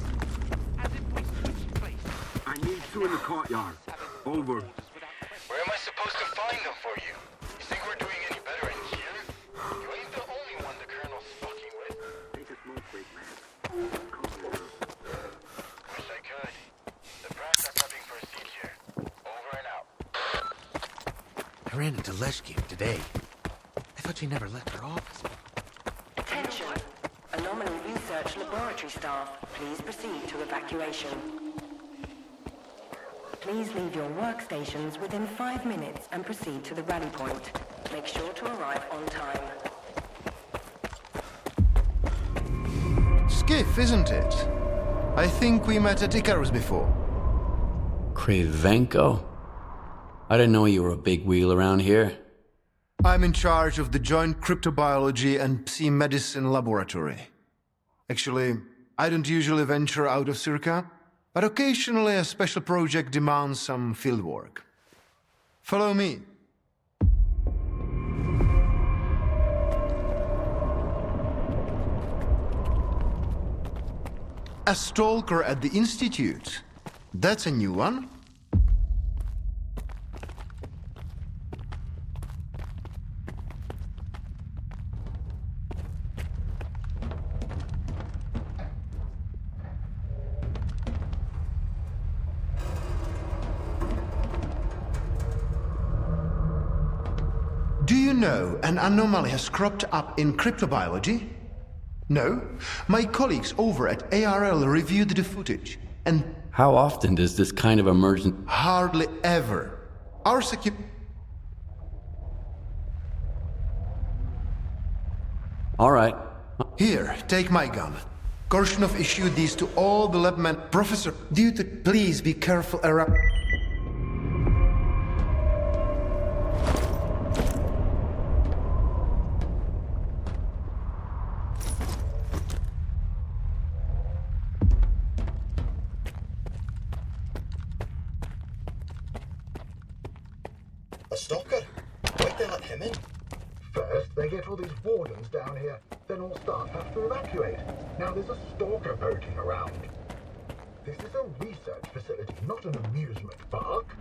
As if we switched places. I need two in the courtyard. Over. Where am I supposed to find them for you? You think we're doing any better in here? You ain't the only one the Colonel's fucking with. Take a smoke break, man. Wish I could. The brass are prepping for a siege here. Over and out. I ran into 𝙃𝙀𝘼𝘾 today. I thought she never left her office. Attention. Anomaly research laboratory staff, please proceed to evacuation. Please leave your workstations within 5 minutes and proceed to the rally point. Make sure to arrive on time. Skiff, isn't it? I think we met at Icarus before. 𝙃𝙀𝘼𝘾? I didn't know you were a big wheel around here. I'm in charge of the Joint Cryptobiology and Psi Medicine Laboratory. Actually, I don't usually venture out of Circa, but occasionally a special project demands some fieldwork. Follow me. A stalker at the Institute. That's a new one. Do you know an anomaly has cropped up in cryptobiology? No? My colleagues over at ARL reviewed the footage, and... How often does this kind of emergent... Hardly ever. Our All right. Here, take my gun. Korshunov issued these to all the labmen. Professor, please be careful around... A stalker? Why'd they let him in? First, they get all these wardens down here. Then all staff have to evacuate. Now there's a stalker poking around. This is a research facility, not an amusement park.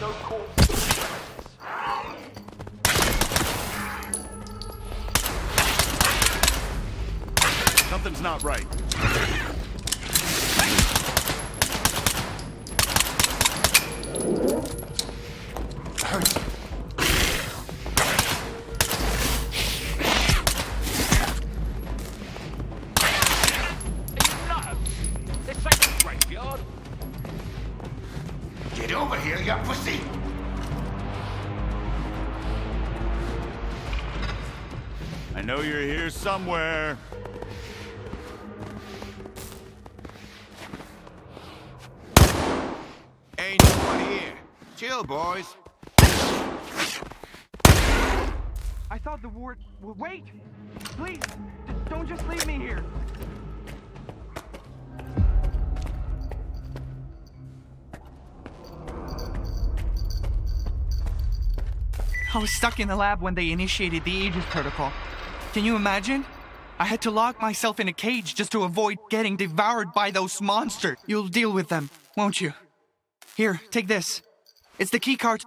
so-called... Something's not right. Hurts. This ain't a graveyard. Get over here, you pussy! I know you're here somewhere. Ain't no one here. Chill, boys. I thought the ward... Wait! Please! Don't just leave me here! I was stuck in the lab when they initiated the Aegis protocol. Can you imagine? I had to lock myself in a cage just to avoid getting devoured by those monsters. You'll deal with them, won't you? Here, take this. It's the key card.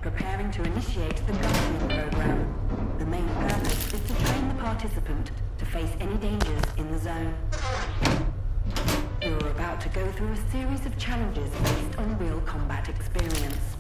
Preparing to initiate the government program. The main purpose is to train the participant to face any dangers in the zone. You're about to go through a series of challenges based on real combat experience.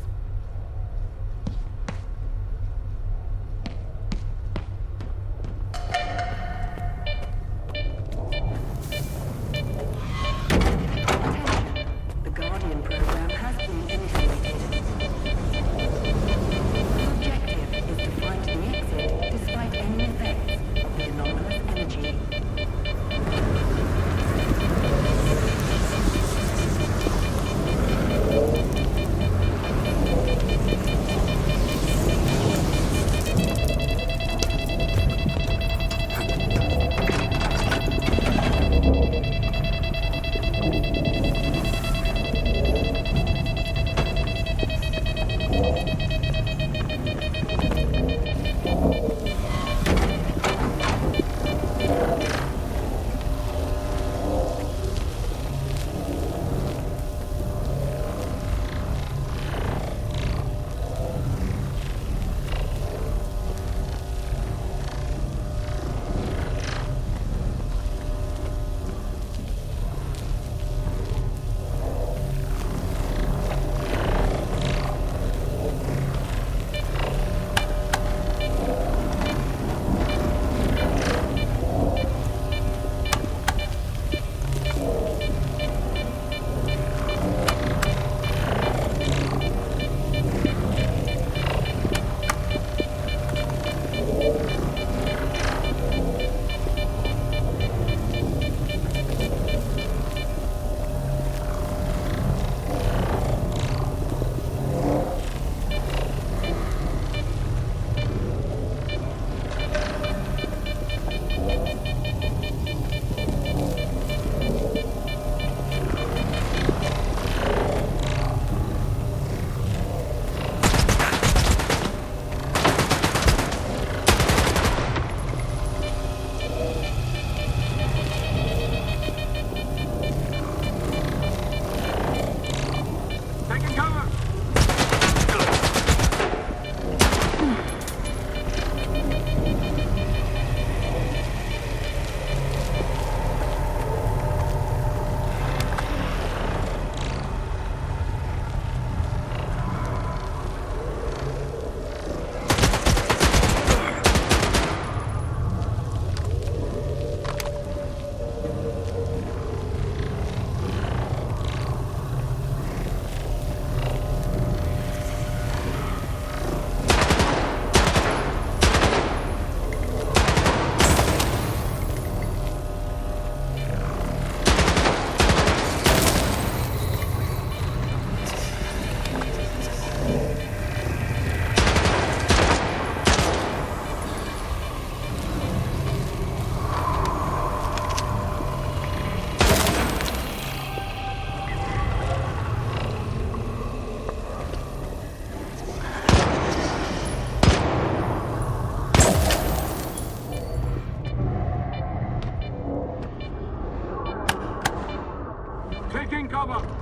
Taking cover!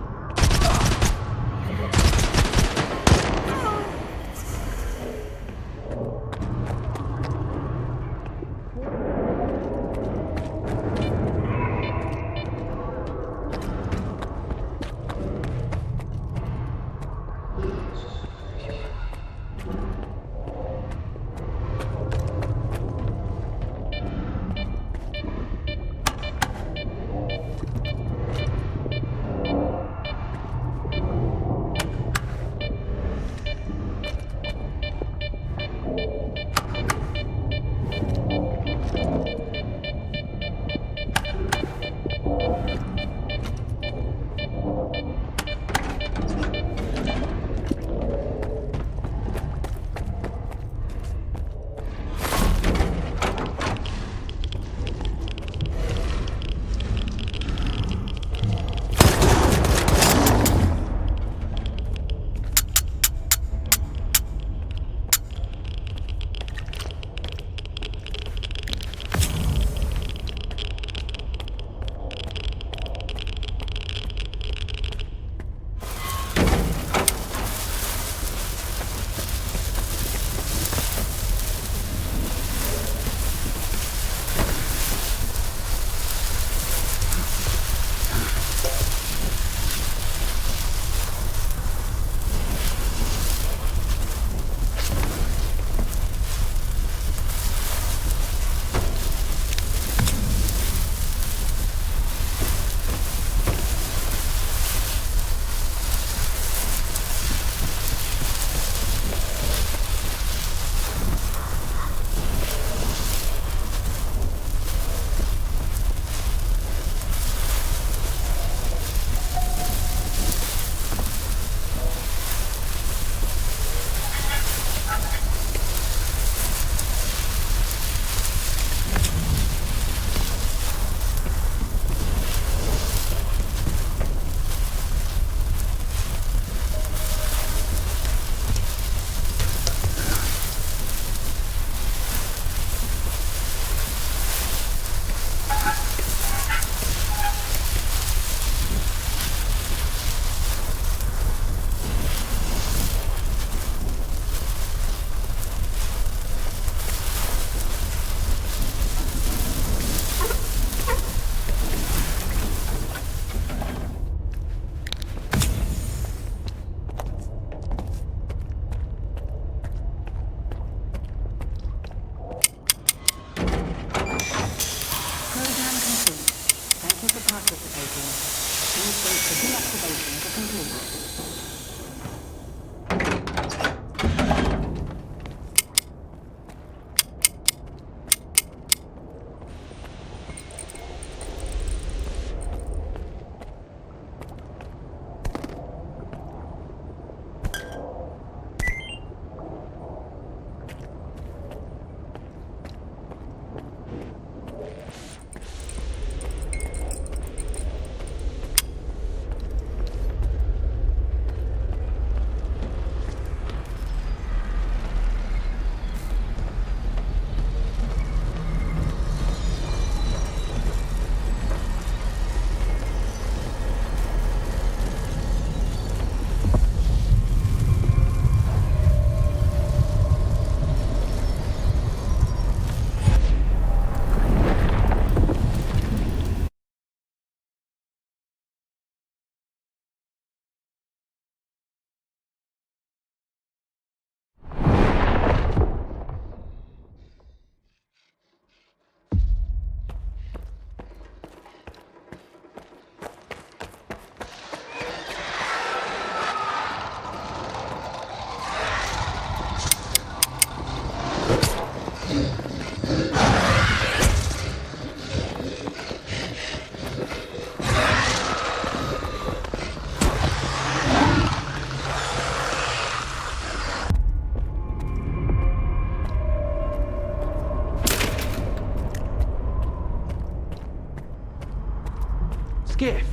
Skiff,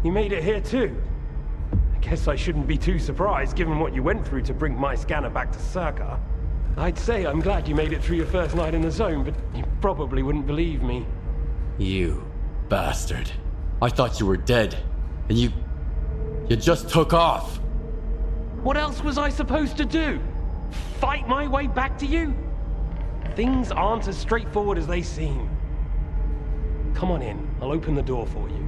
you made it here too. I guess I shouldn't be too surprised given what you went through to bring my scanner back to S.T.A.L.K.E.R. I'd say I'm glad you made it through your first night in the zone, but you probably wouldn't believe me. You bastard. I thought you were dead, and you You just took off. What else was I supposed to do? Fight my way back to you? Things aren't as straightforward as they seem. Come on in. I'll open the door for you.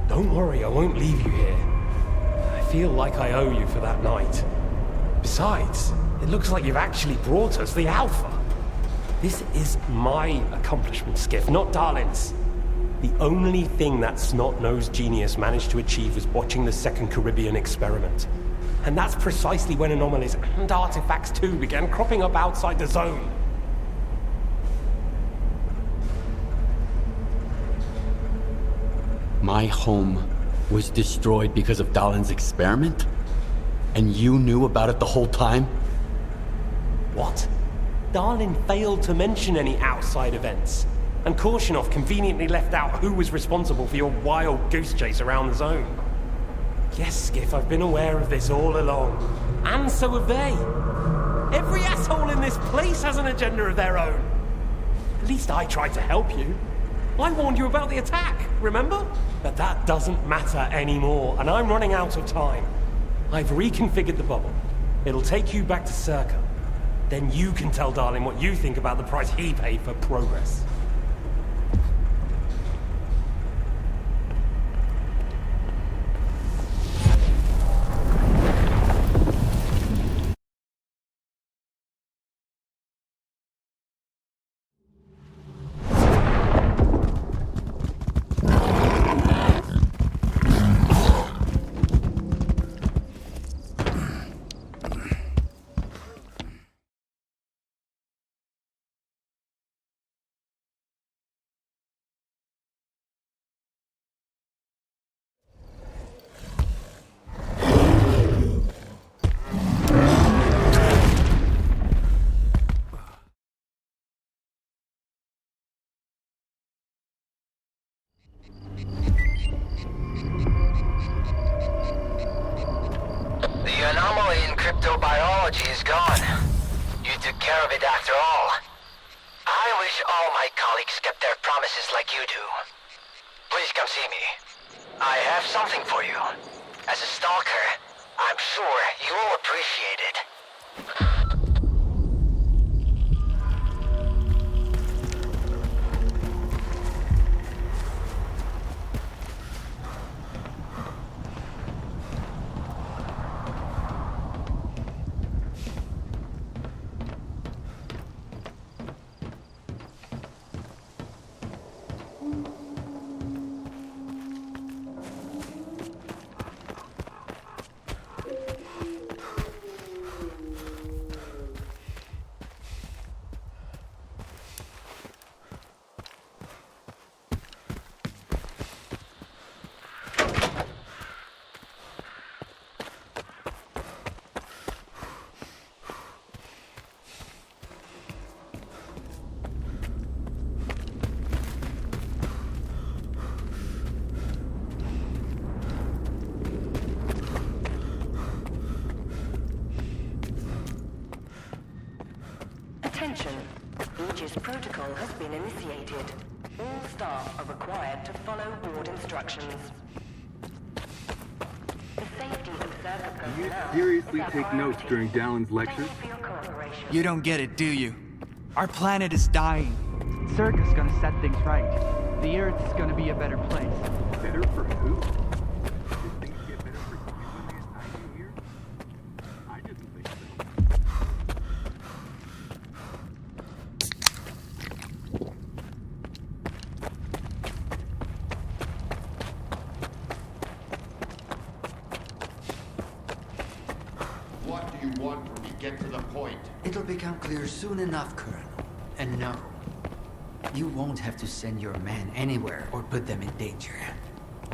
Don't worry, I won't leave you here. I feel like I owe you for that night. Besides, it looks like you've actually brought us the Alpha. This is my accomplishment, Skiff, not Darlin's. The only thing that snot-nosed genius managed to achieve was watching the Second Caribbean experiment. And that's precisely when anomalies and artifacts too began cropping up outside the zone. My home was destroyed because of Dalin's experiment? And you knew about it the whole time? What? Darlin failed to mention any outside events, and Korshunov conveniently left out who was responsible for your wild goose chase around the zone. Yes, Skiff, I've been aware of this all along. And so have they. Every asshole in this place has an agenda of their own. At least I tried to help you. I warned you about the attack, remember? But that doesn't matter anymore, and I'm running out of time. I've reconfigured the bubble. It'll take you back to S.T.A.L.K.E.R. Then you can tell Darlin what you think about the price he paid for progress. The anomaly in cryptobiology is gone. You took care of it after all. I wish all my colleagues kept their promises like you do. Please come see me. I have something for you. As a stalker, I'm sure you'll appreciate it. Attention. Aegis protocol has been initiated. All staff are required to follow board instructions. The safety of Zerka personnel. Do you seriously take notes during Dallin's lectures? You don't get it, do you? Our planet is dying. S.T.A.L.K.E.R's gonna set things right. The Earth is gonna be a better place. Better for who? Did things get better for you when they assigned you here? I didn't think so. What do you want when we get to the point? It'll become clear soon enough, Colonel. And no, you won't have to send your men anywhere or put them in danger.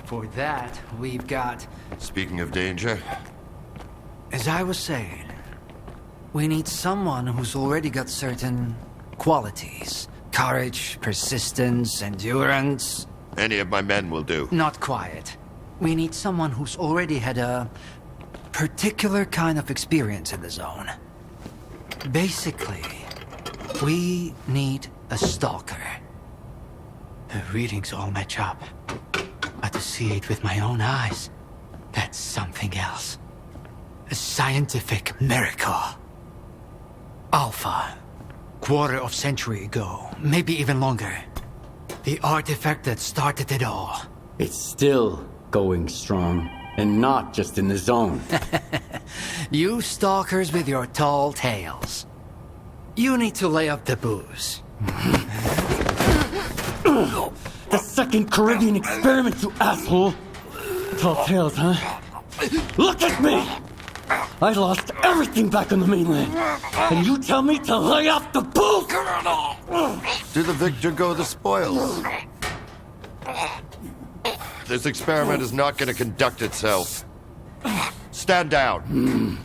For that, we've got... Speaking of danger... As I was saying, we need someone who's already got certain qualities. Courage, persistence, endurance. Any of my men will do. Not quiet. We need someone who's already had a particular kind of experience in the zone. Basically, we need a stalker. The readings all match up. But to see it with my own eyes, that's something else. A scientific miracle. Alpha. Quarter of century ago, maybe even longer. The artifact that started it all. It's still going strong, and not just in the zone. You stalkers with your tall tales. You need to lay up the booze. The second Caribbean experiment, you asshole! Tall tales, huh? Look at me! I lost everything back on the mainland, and you tell me to lay off the booze! To the victor go the spoils. This experiment is not going to conduct itself. Stand down.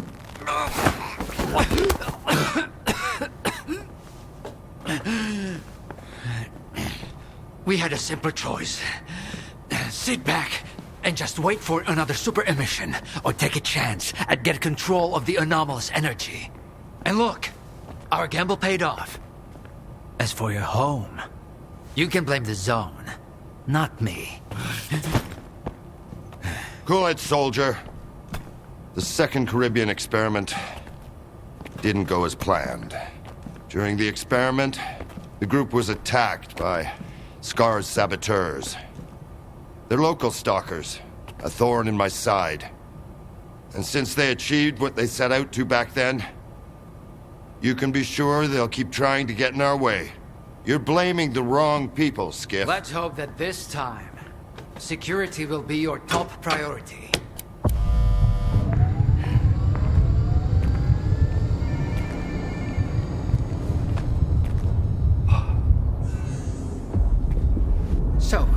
We had a simple choice. Sit back and just wait for another super emission, or take a chance at get control of the anomalous energy. And look, our gamble paid off. As for your home, you can blame the zone, not me. Cool it, soldier. The second Caribbean experiment didn't go as planned. During the experiment, the group was attacked by S.T.A.L.K.E.R's saboteurs. They're local stalkers, a thorn in my side. And since they achieved what they set out to back then, you can be sure they'll keep trying to get in our way. You're blaming the wrong people, Skiff. Let's hope that this time, security will be your top priority. So,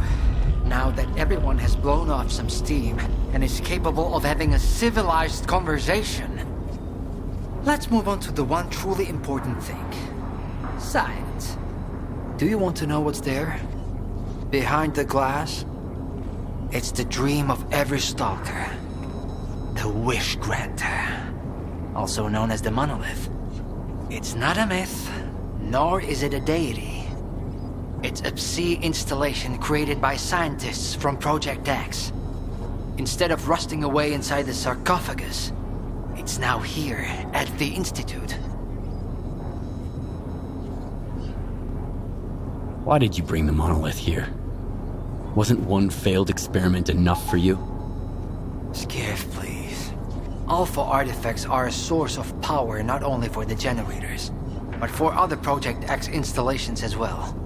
now that everyone has blown off some steam and is capable of having a civilized conversation, let's move on to the one truly important thing. Science. Do you want to know what's there? Behind the glass? It's the dream of every stalker. The wish granter. Also known as the monolith. It's not a myth, nor is it a deity. It's a Psi installation created by scientists from Project X. Instead of rusting away inside the sarcophagus, it's now here at the Institute. Why did you bring the monolith here? Wasn't one failed experiment enough for you? Skiff, please. Alpha artifacts are a source of power not only for the generators, but for other Project X installations as well.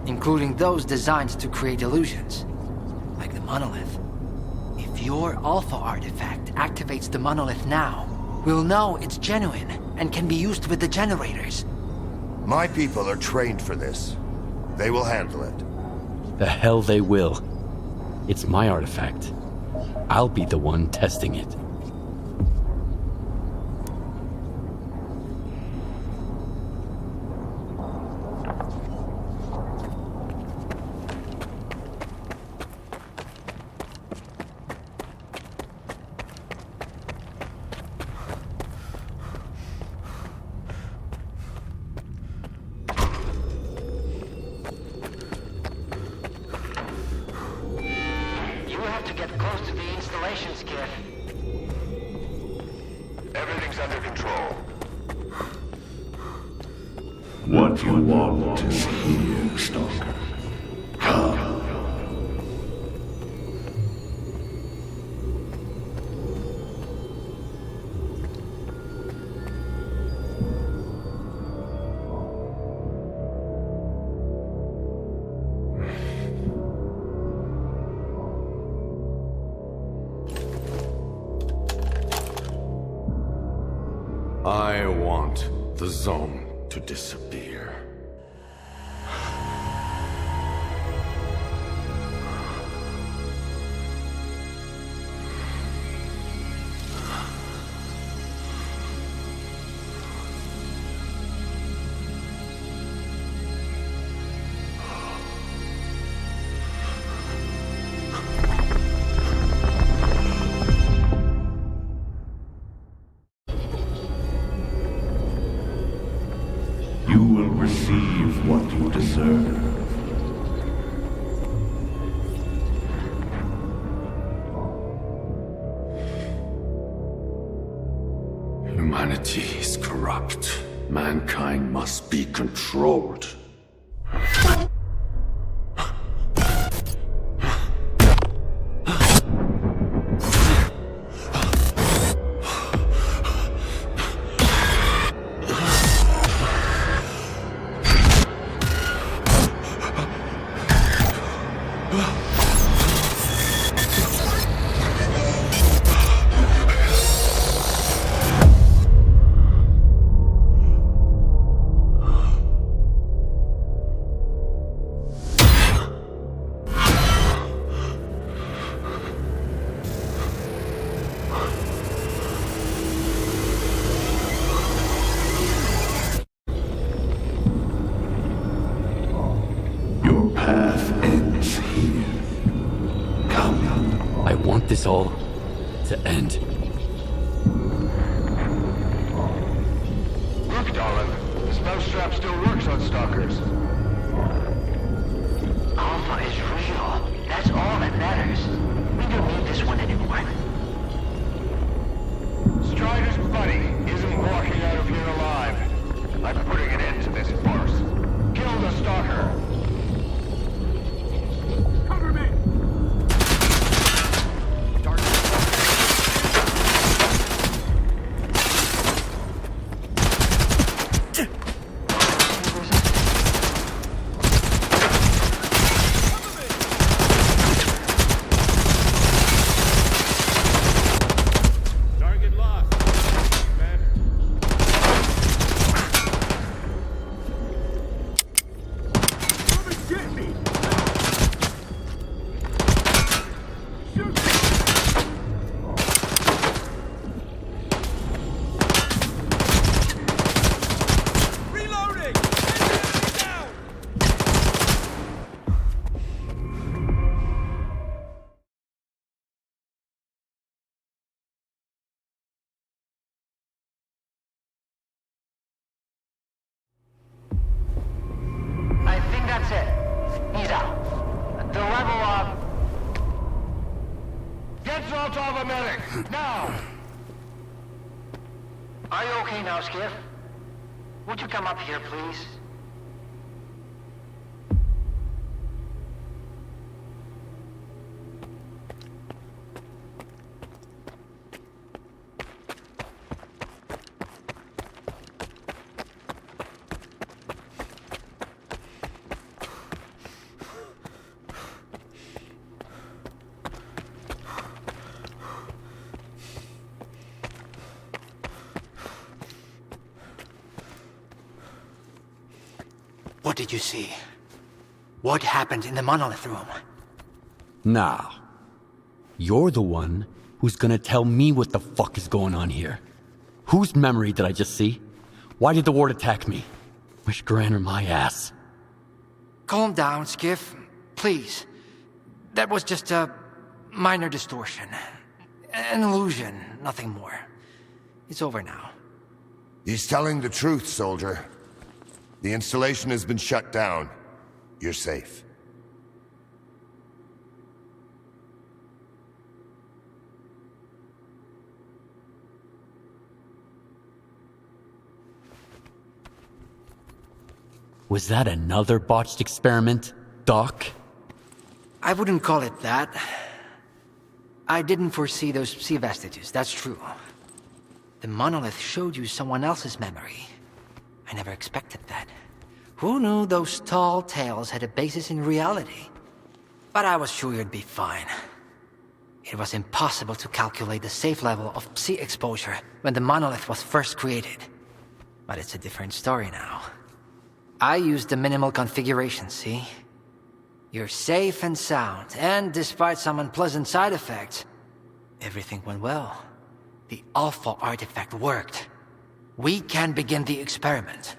Including those designed to create illusions, like the monolith. If your Alpha artifact activates the monolith now, we'll know it's genuine and can be used with the generators. My people are trained for this. They will handle it. The hell they will. It's my artifact. I'll be the one testing it. You have to get close to the installation, Skiff. Everything's under control. What you want is here, Stalker. Come. I want the zone to disappear. You will receive what you deserve. Humanity is corrupt. Mankind must be controlled. Your path ends here. Come. I want this all to end. Look, darling. The spell strap still works on stalkers. Alpha is real. That's all that matters. We don't need this one anymore. Strider's buddy isn't walking out of here alive. I'm putting an end to this farce. Kill the stalker. Cover me! Target lost. Man. Come and get me! Reloading! Down! I think that's it. He's out. The level of... Get Zoltov a medic! Now! Are you okay now, Skiff? Would you come up here, please? What did you see? What happened in the monolith room? Now, you're the one who's gonna tell me what the fuck is going on here. Whose memory did I just see? Why did the ward attack me? Wish Granner my ass. Calm down, Skiff. Please. That was just a minor distortion. An illusion, nothing more. It's over now. He's telling the truth, soldier. The installation has been shut down. You're safe. Was that another botched experiment, Doc? I wouldn't call it that. I didn't foresee those sea vestiges, that's true. The monolith showed you someone else's memory. I never expected that. Who knew those tall tales had a basis in reality? But I was sure you'd be fine. It was impossible to calculate the safe level of Psi exposure when the monolith was first created. But it's a different story now. I used the minimal configuration, see? You're safe and sound, and despite some unpleasant side effects, everything went well. The Alpha artifact worked. We can begin the experiment.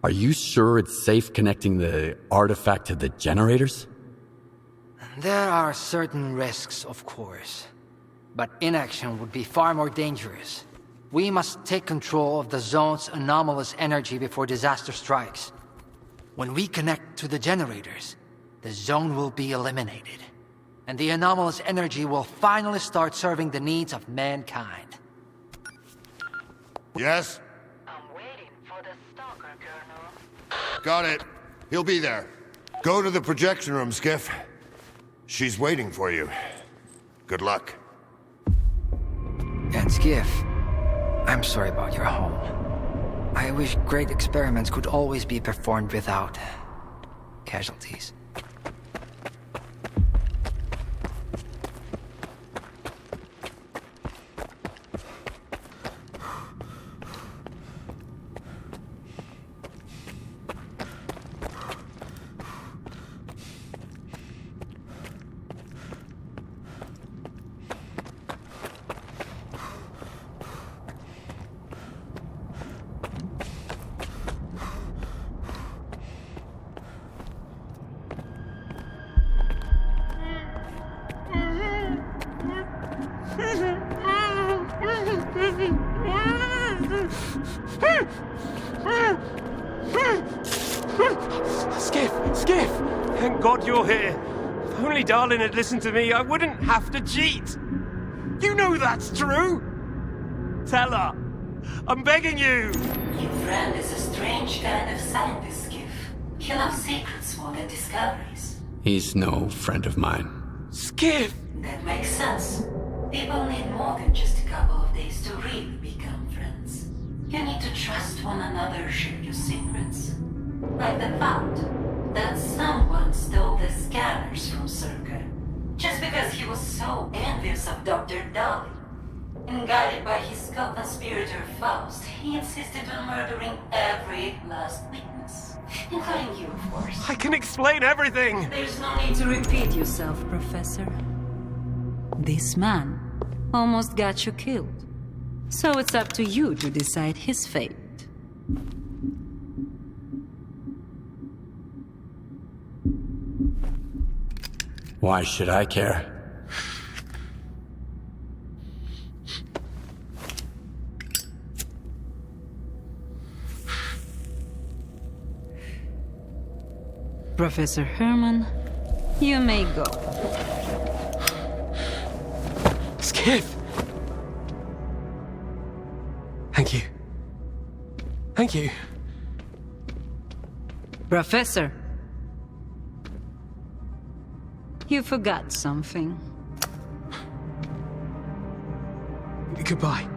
Are you sure it's safe connecting the artifact to the generators? There are certain risks, of course. But inaction would be far more dangerous. We must take control of the zone's anomalous energy before disaster strikes. When we connect to the generators, the zone will be eliminated. And the anomalous energy will finally start serving the needs of mankind. Yes? I'm waiting for the Stalker, Colonel. Got it. He'll be there. Go to the projection room, Skiff. She's waiting for you. Good luck. And Skiff, I'm sorry about your home. I wish great experiments could always be performed without casualties. Skiff! Thank God you're here. If only Darlin had listened to me, I wouldn't have to cheat. You know that's true. Tell her. I'm begging you. Your friend is a strange kind of scientist, Skiff. He loves secrets more than discoveries. He's no friend of mine. Skiff! That makes sense. People need more than just a couple of days to really become friends. You need to trust one another, share your secrets. Like the fact that someone stole the scanners from S.T.A.L.K.E.R. just because he was so envious of Dr. Dolly. And guided by his co-conspirator Faust, he insisted on murdering every last witness. Including you, of course. I can explain everything! There's no need to repeat yourself, Professor. This man almost got you killed. So it's up to you to decide his fate. Why should I care? Professor Herman, you may go. Skiff! Thank you. Thank you. Professor, you forgot something. Goodbye.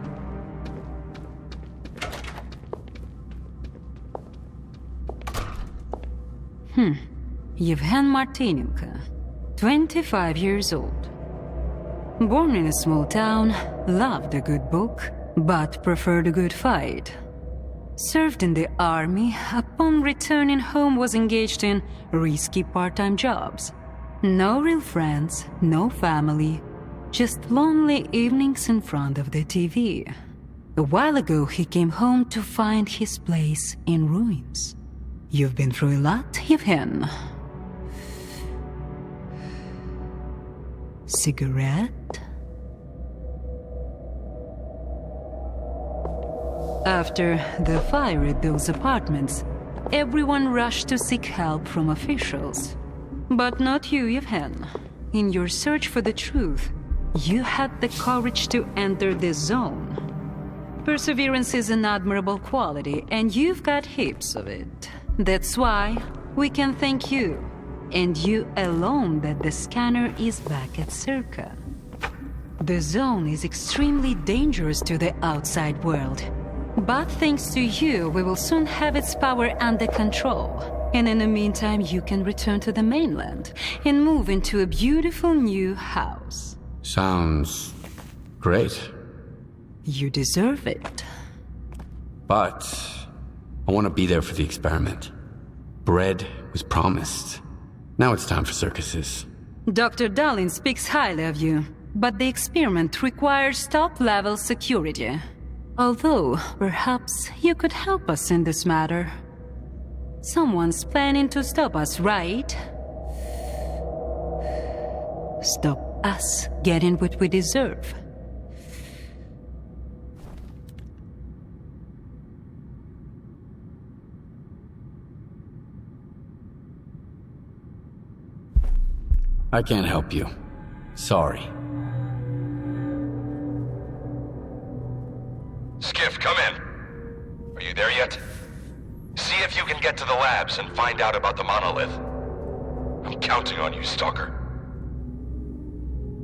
𝔇𝙀𝘆𝔦𝔡, 25 years old. Born in a small town, loved a good book, but preferred a good fight. Served in the army, upon returning home was engaged in risky part-time jobs. No real friends, no family, just lonely evenings in front of the TV. A while ago, he came home to find his place in ruins. You've been through a lot, Yevhen. Cigarette? After the fire at those apartments, everyone rushed to seek help from officials. But not you, Yevhen. In your search for the truth, you had the courage to enter the zone. Perseverance is an admirable quality, and you've got heaps of it. That's why we can thank you, and you alone, that the scanner is back at S.T.A.L.K.E.R. The zone is extremely dangerous to the outside world. But thanks to you, we will soon have its power under control. And in the meantime, you can return to the mainland and move into a beautiful new house. Sounds great. You deserve it. But I want to be there for the experiment. Bread was promised. Now it's time for circuses. Dr. Dallin speaks highly of you, but the experiment requires top-level security. Although, perhaps you could help us in this matter. Someone's planning to stop us, right? Stop us getting what we deserve. I can't help you. Sorry. Skiff, come in. Are you there yet? See if you can get to the labs and find out about the monolith. I'm counting on you, Stalker.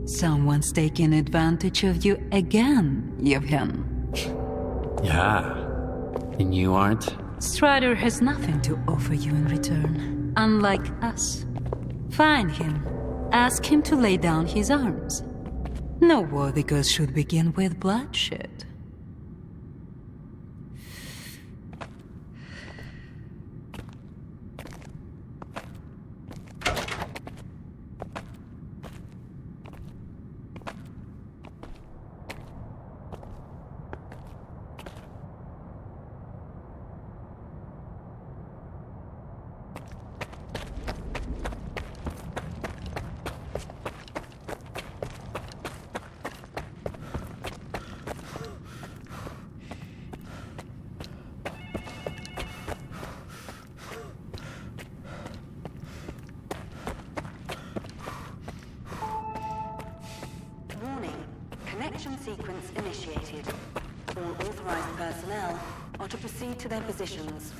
Someone's taking advantage of you again, Yevhen. Yeah. And you aren't? Strider has nothing to offer you in return, unlike us. Find him. Ask him to lay down his arms. No worthy gods should begin with bloodshed. Connection sequence initiated. All authorized personnel are to proceed to their positions.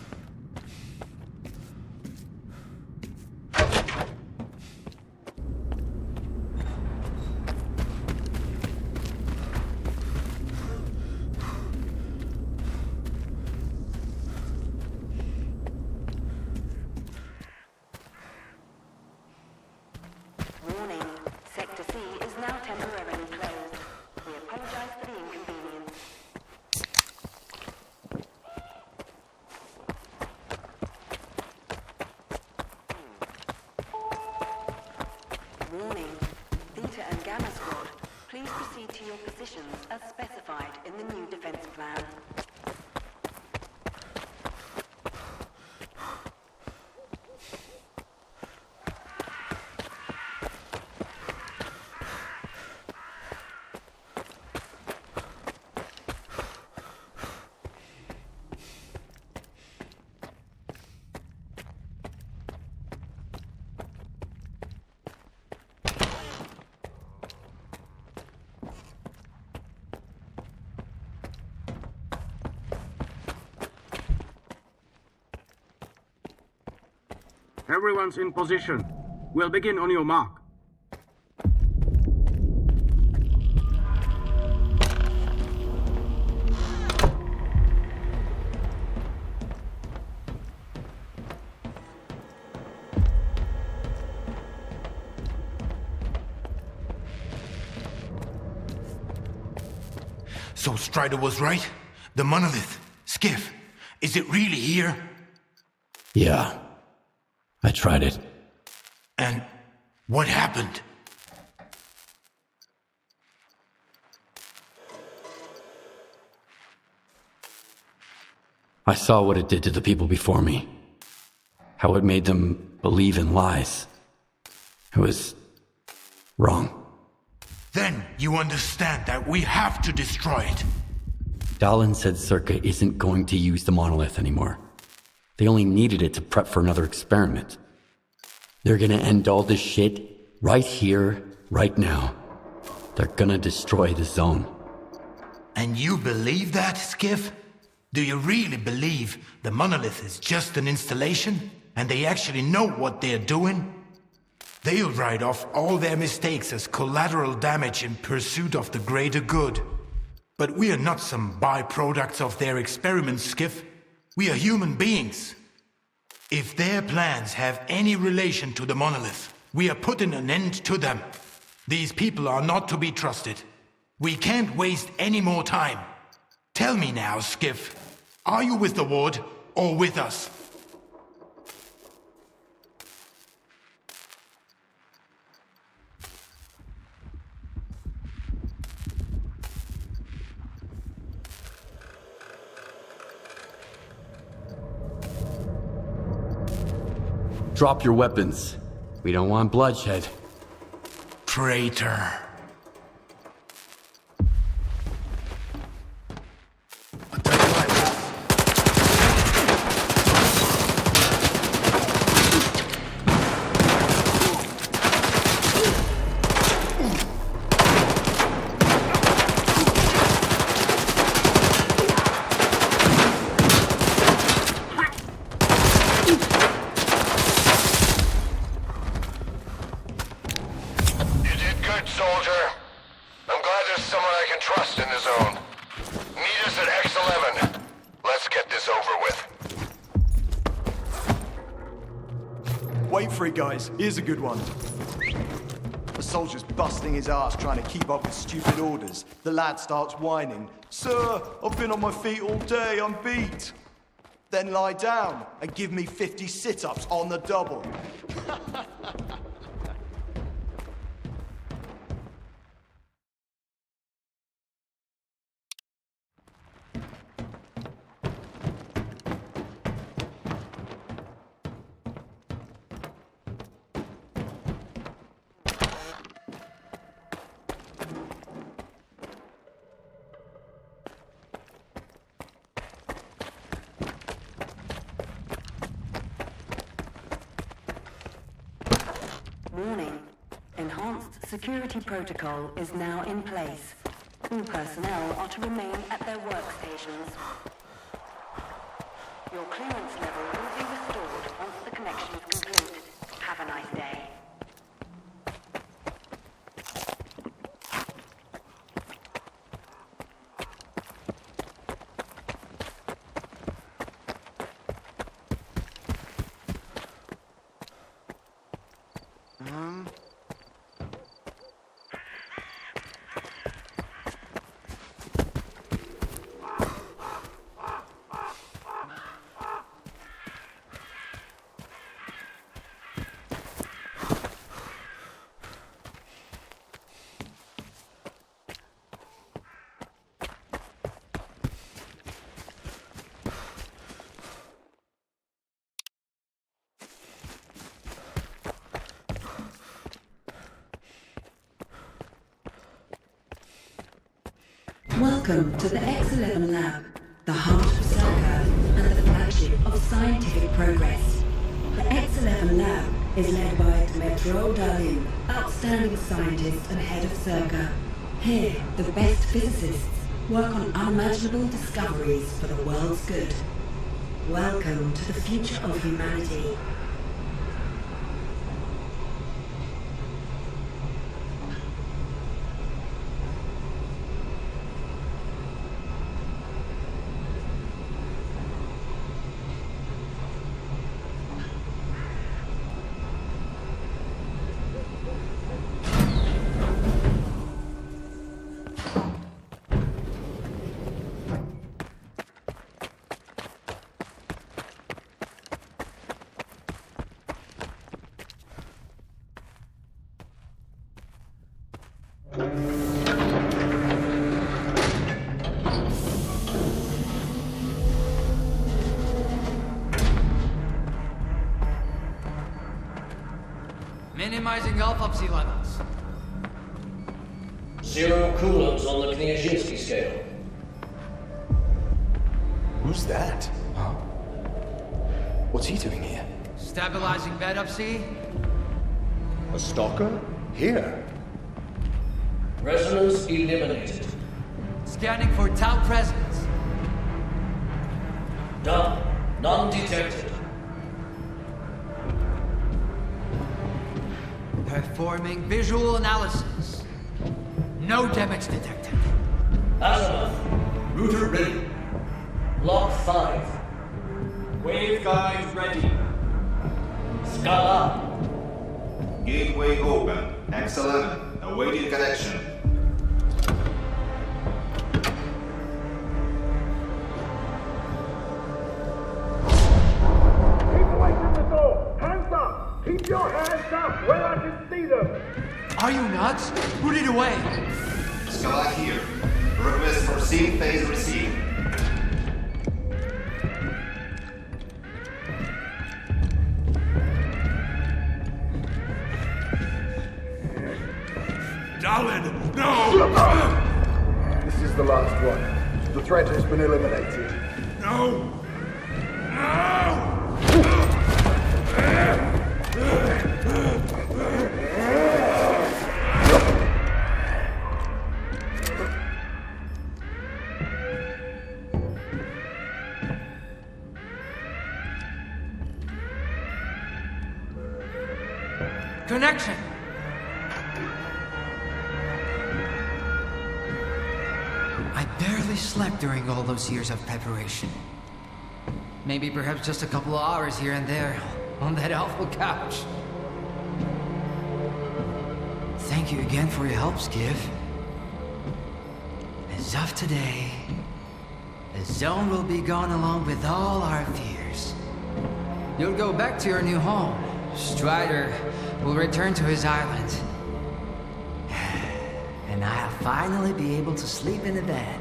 Warning, Sector C is now temporarily closed. We apologize for the inconvenience. Warning, Theta and Gamma Squad, please proceed to your positions as specified in the new defense plan. Everyone's in position. We'll begin on your mark. So Strider was right? The monolith, Skiff, is it really here? Yeah. I tried it. And what happened? I saw what it did to the people before me. How it made them believe in lies. It was wrong. Then you understand that we have to destroy it. Dallin said S.T.A.L.K.E.R isn't going to use the monolith anymore. They only needed it to prep for another experiment. They're gonna end all this shit right here, right now. They're gonna destroy the zone. And you believe that, Skiff? Do you really believe the monolith is just an installation? And they actually know what they're doing? They'll write off all their mistakes as collateral damage in pursuit of the greater good. But we are not some byproducts of their experiments, Skiff. We are human beings. If their plans have any relation to the monolith, we are putting an end to them. These people are not to be trusted. We can't waste any more time. Tell me now, Skiff, are you with the Ward or with us? Drop your weapons. We don't want bloodshed. Traitor. Guys, here's a good one. The soldier's busting his ass trying to keep up with stupid orders. The lad starts whining. Sir, I've been on my feet all day, I'm beat. Then lie down and give me 50 sit-ups on the double. Warning. Enhanced security protocol is now in place. All personnel are to remain at their workstations. Your clearance level will be restored once the connection is complete. Have a nice day. Welcome to the X11 Lab, the heart of Stalker and the flagship of scientific progress. The X11 Lab is led by 𝙃𝙀𝘼𝙾, outstanding scientist and head of S.T.A.L.K.E.R. Here, the best physicists work on unimaginable discoveries for the world's good. Welcome to the future of humanity. Minimizing autopsy levels. 0 coulombs on the 𝔇𝙀𝙎 scale. Who's that? Huh? What's he doing here? Stabilizing bed up, see? A stalker? Here? Resonance eliminated. Scanning for Tau presence. Done. None detected. Performing visual analysis. No damage detected. Azimuth. Router ready. Block 5. Waveguide ready. Scala. Gateway open. X11. Awaiting connection. Keep away from the door! Hands up! Keep your hands up where I can see them! Are you nuts? Put it away! Scala here. Request for sync phase received. Stalin, no! This is the last one. The threat has been eliminated. No! Connection! I barely slept during all those years of preparation. Maybe perhaps just a couple of hours here and there on that awful couch. Thank you again for your help, Skiff. As of today, the zone will be gone along with all our fears. You'll go back to your new home. Strider will return to his island. And I'll finally be able to sleep in a bed.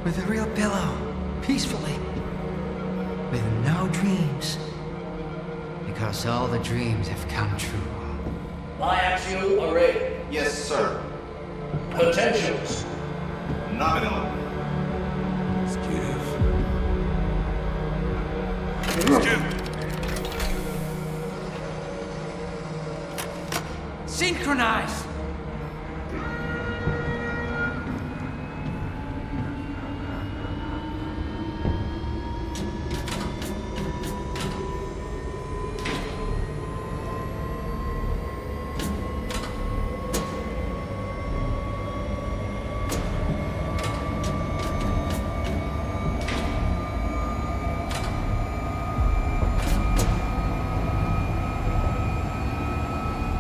With a real pillow. Peacefully. With no dreams. Because all the dreams have come true. Biaxial array. Yes, sir. Potentials. Nominal. Synchronize!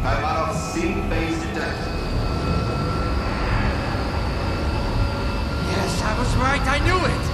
I'm out of sync phase detected. Yes, I was right. I knew it!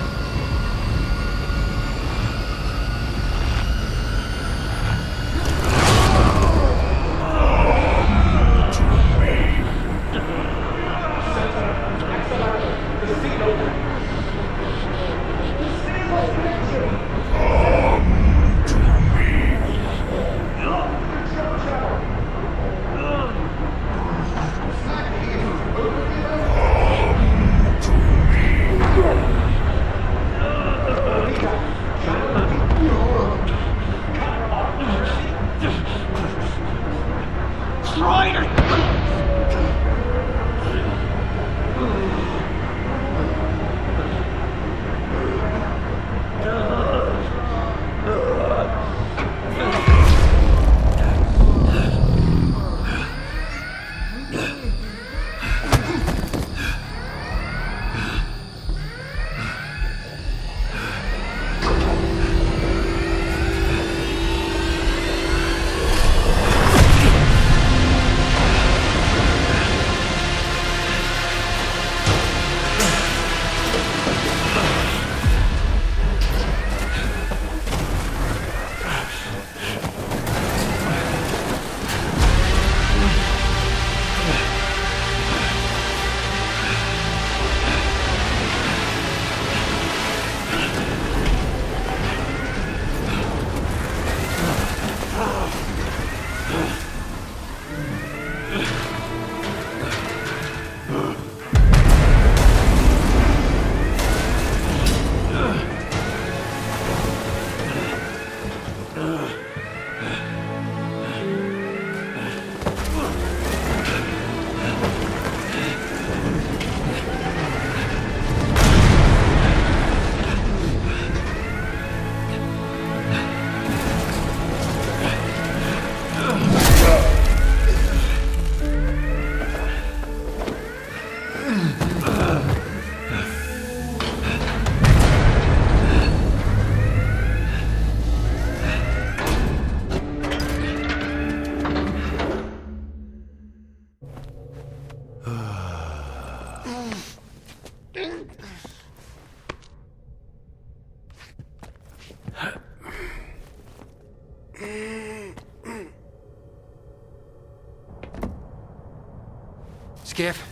Skiff,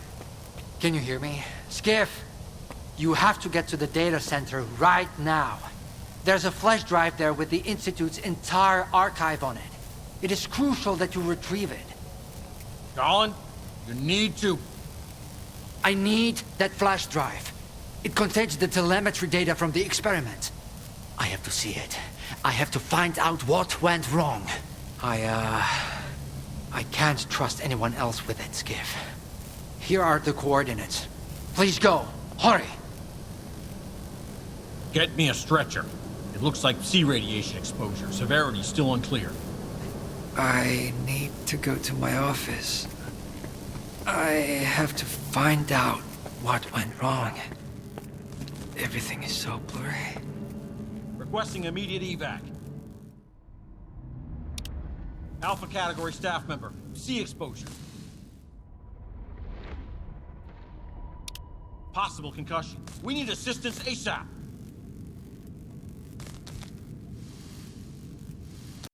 can you hear me? Skiff, you have to get to the data center right now. There's a flash drive there with the Institute's entire archive on it. It is crucial that you retrieve it. Colin, you need to... I need that flash drive. It contains the telemetry data from the experiment. I have to see it. I have to find out what went wrong. I can't trust anyone else with it, Skiff. Here are the coordinates. Please go. Hurry. Get me a stretcher. It looks like sea radiation exposure. Severity still unclear. I need to go to my office. I have to find out what went wrong. Everything is so blurry. Requesting immediate evac. Alpha category staff member. Sea exposure. Possible concussion. We need assistance ASAP.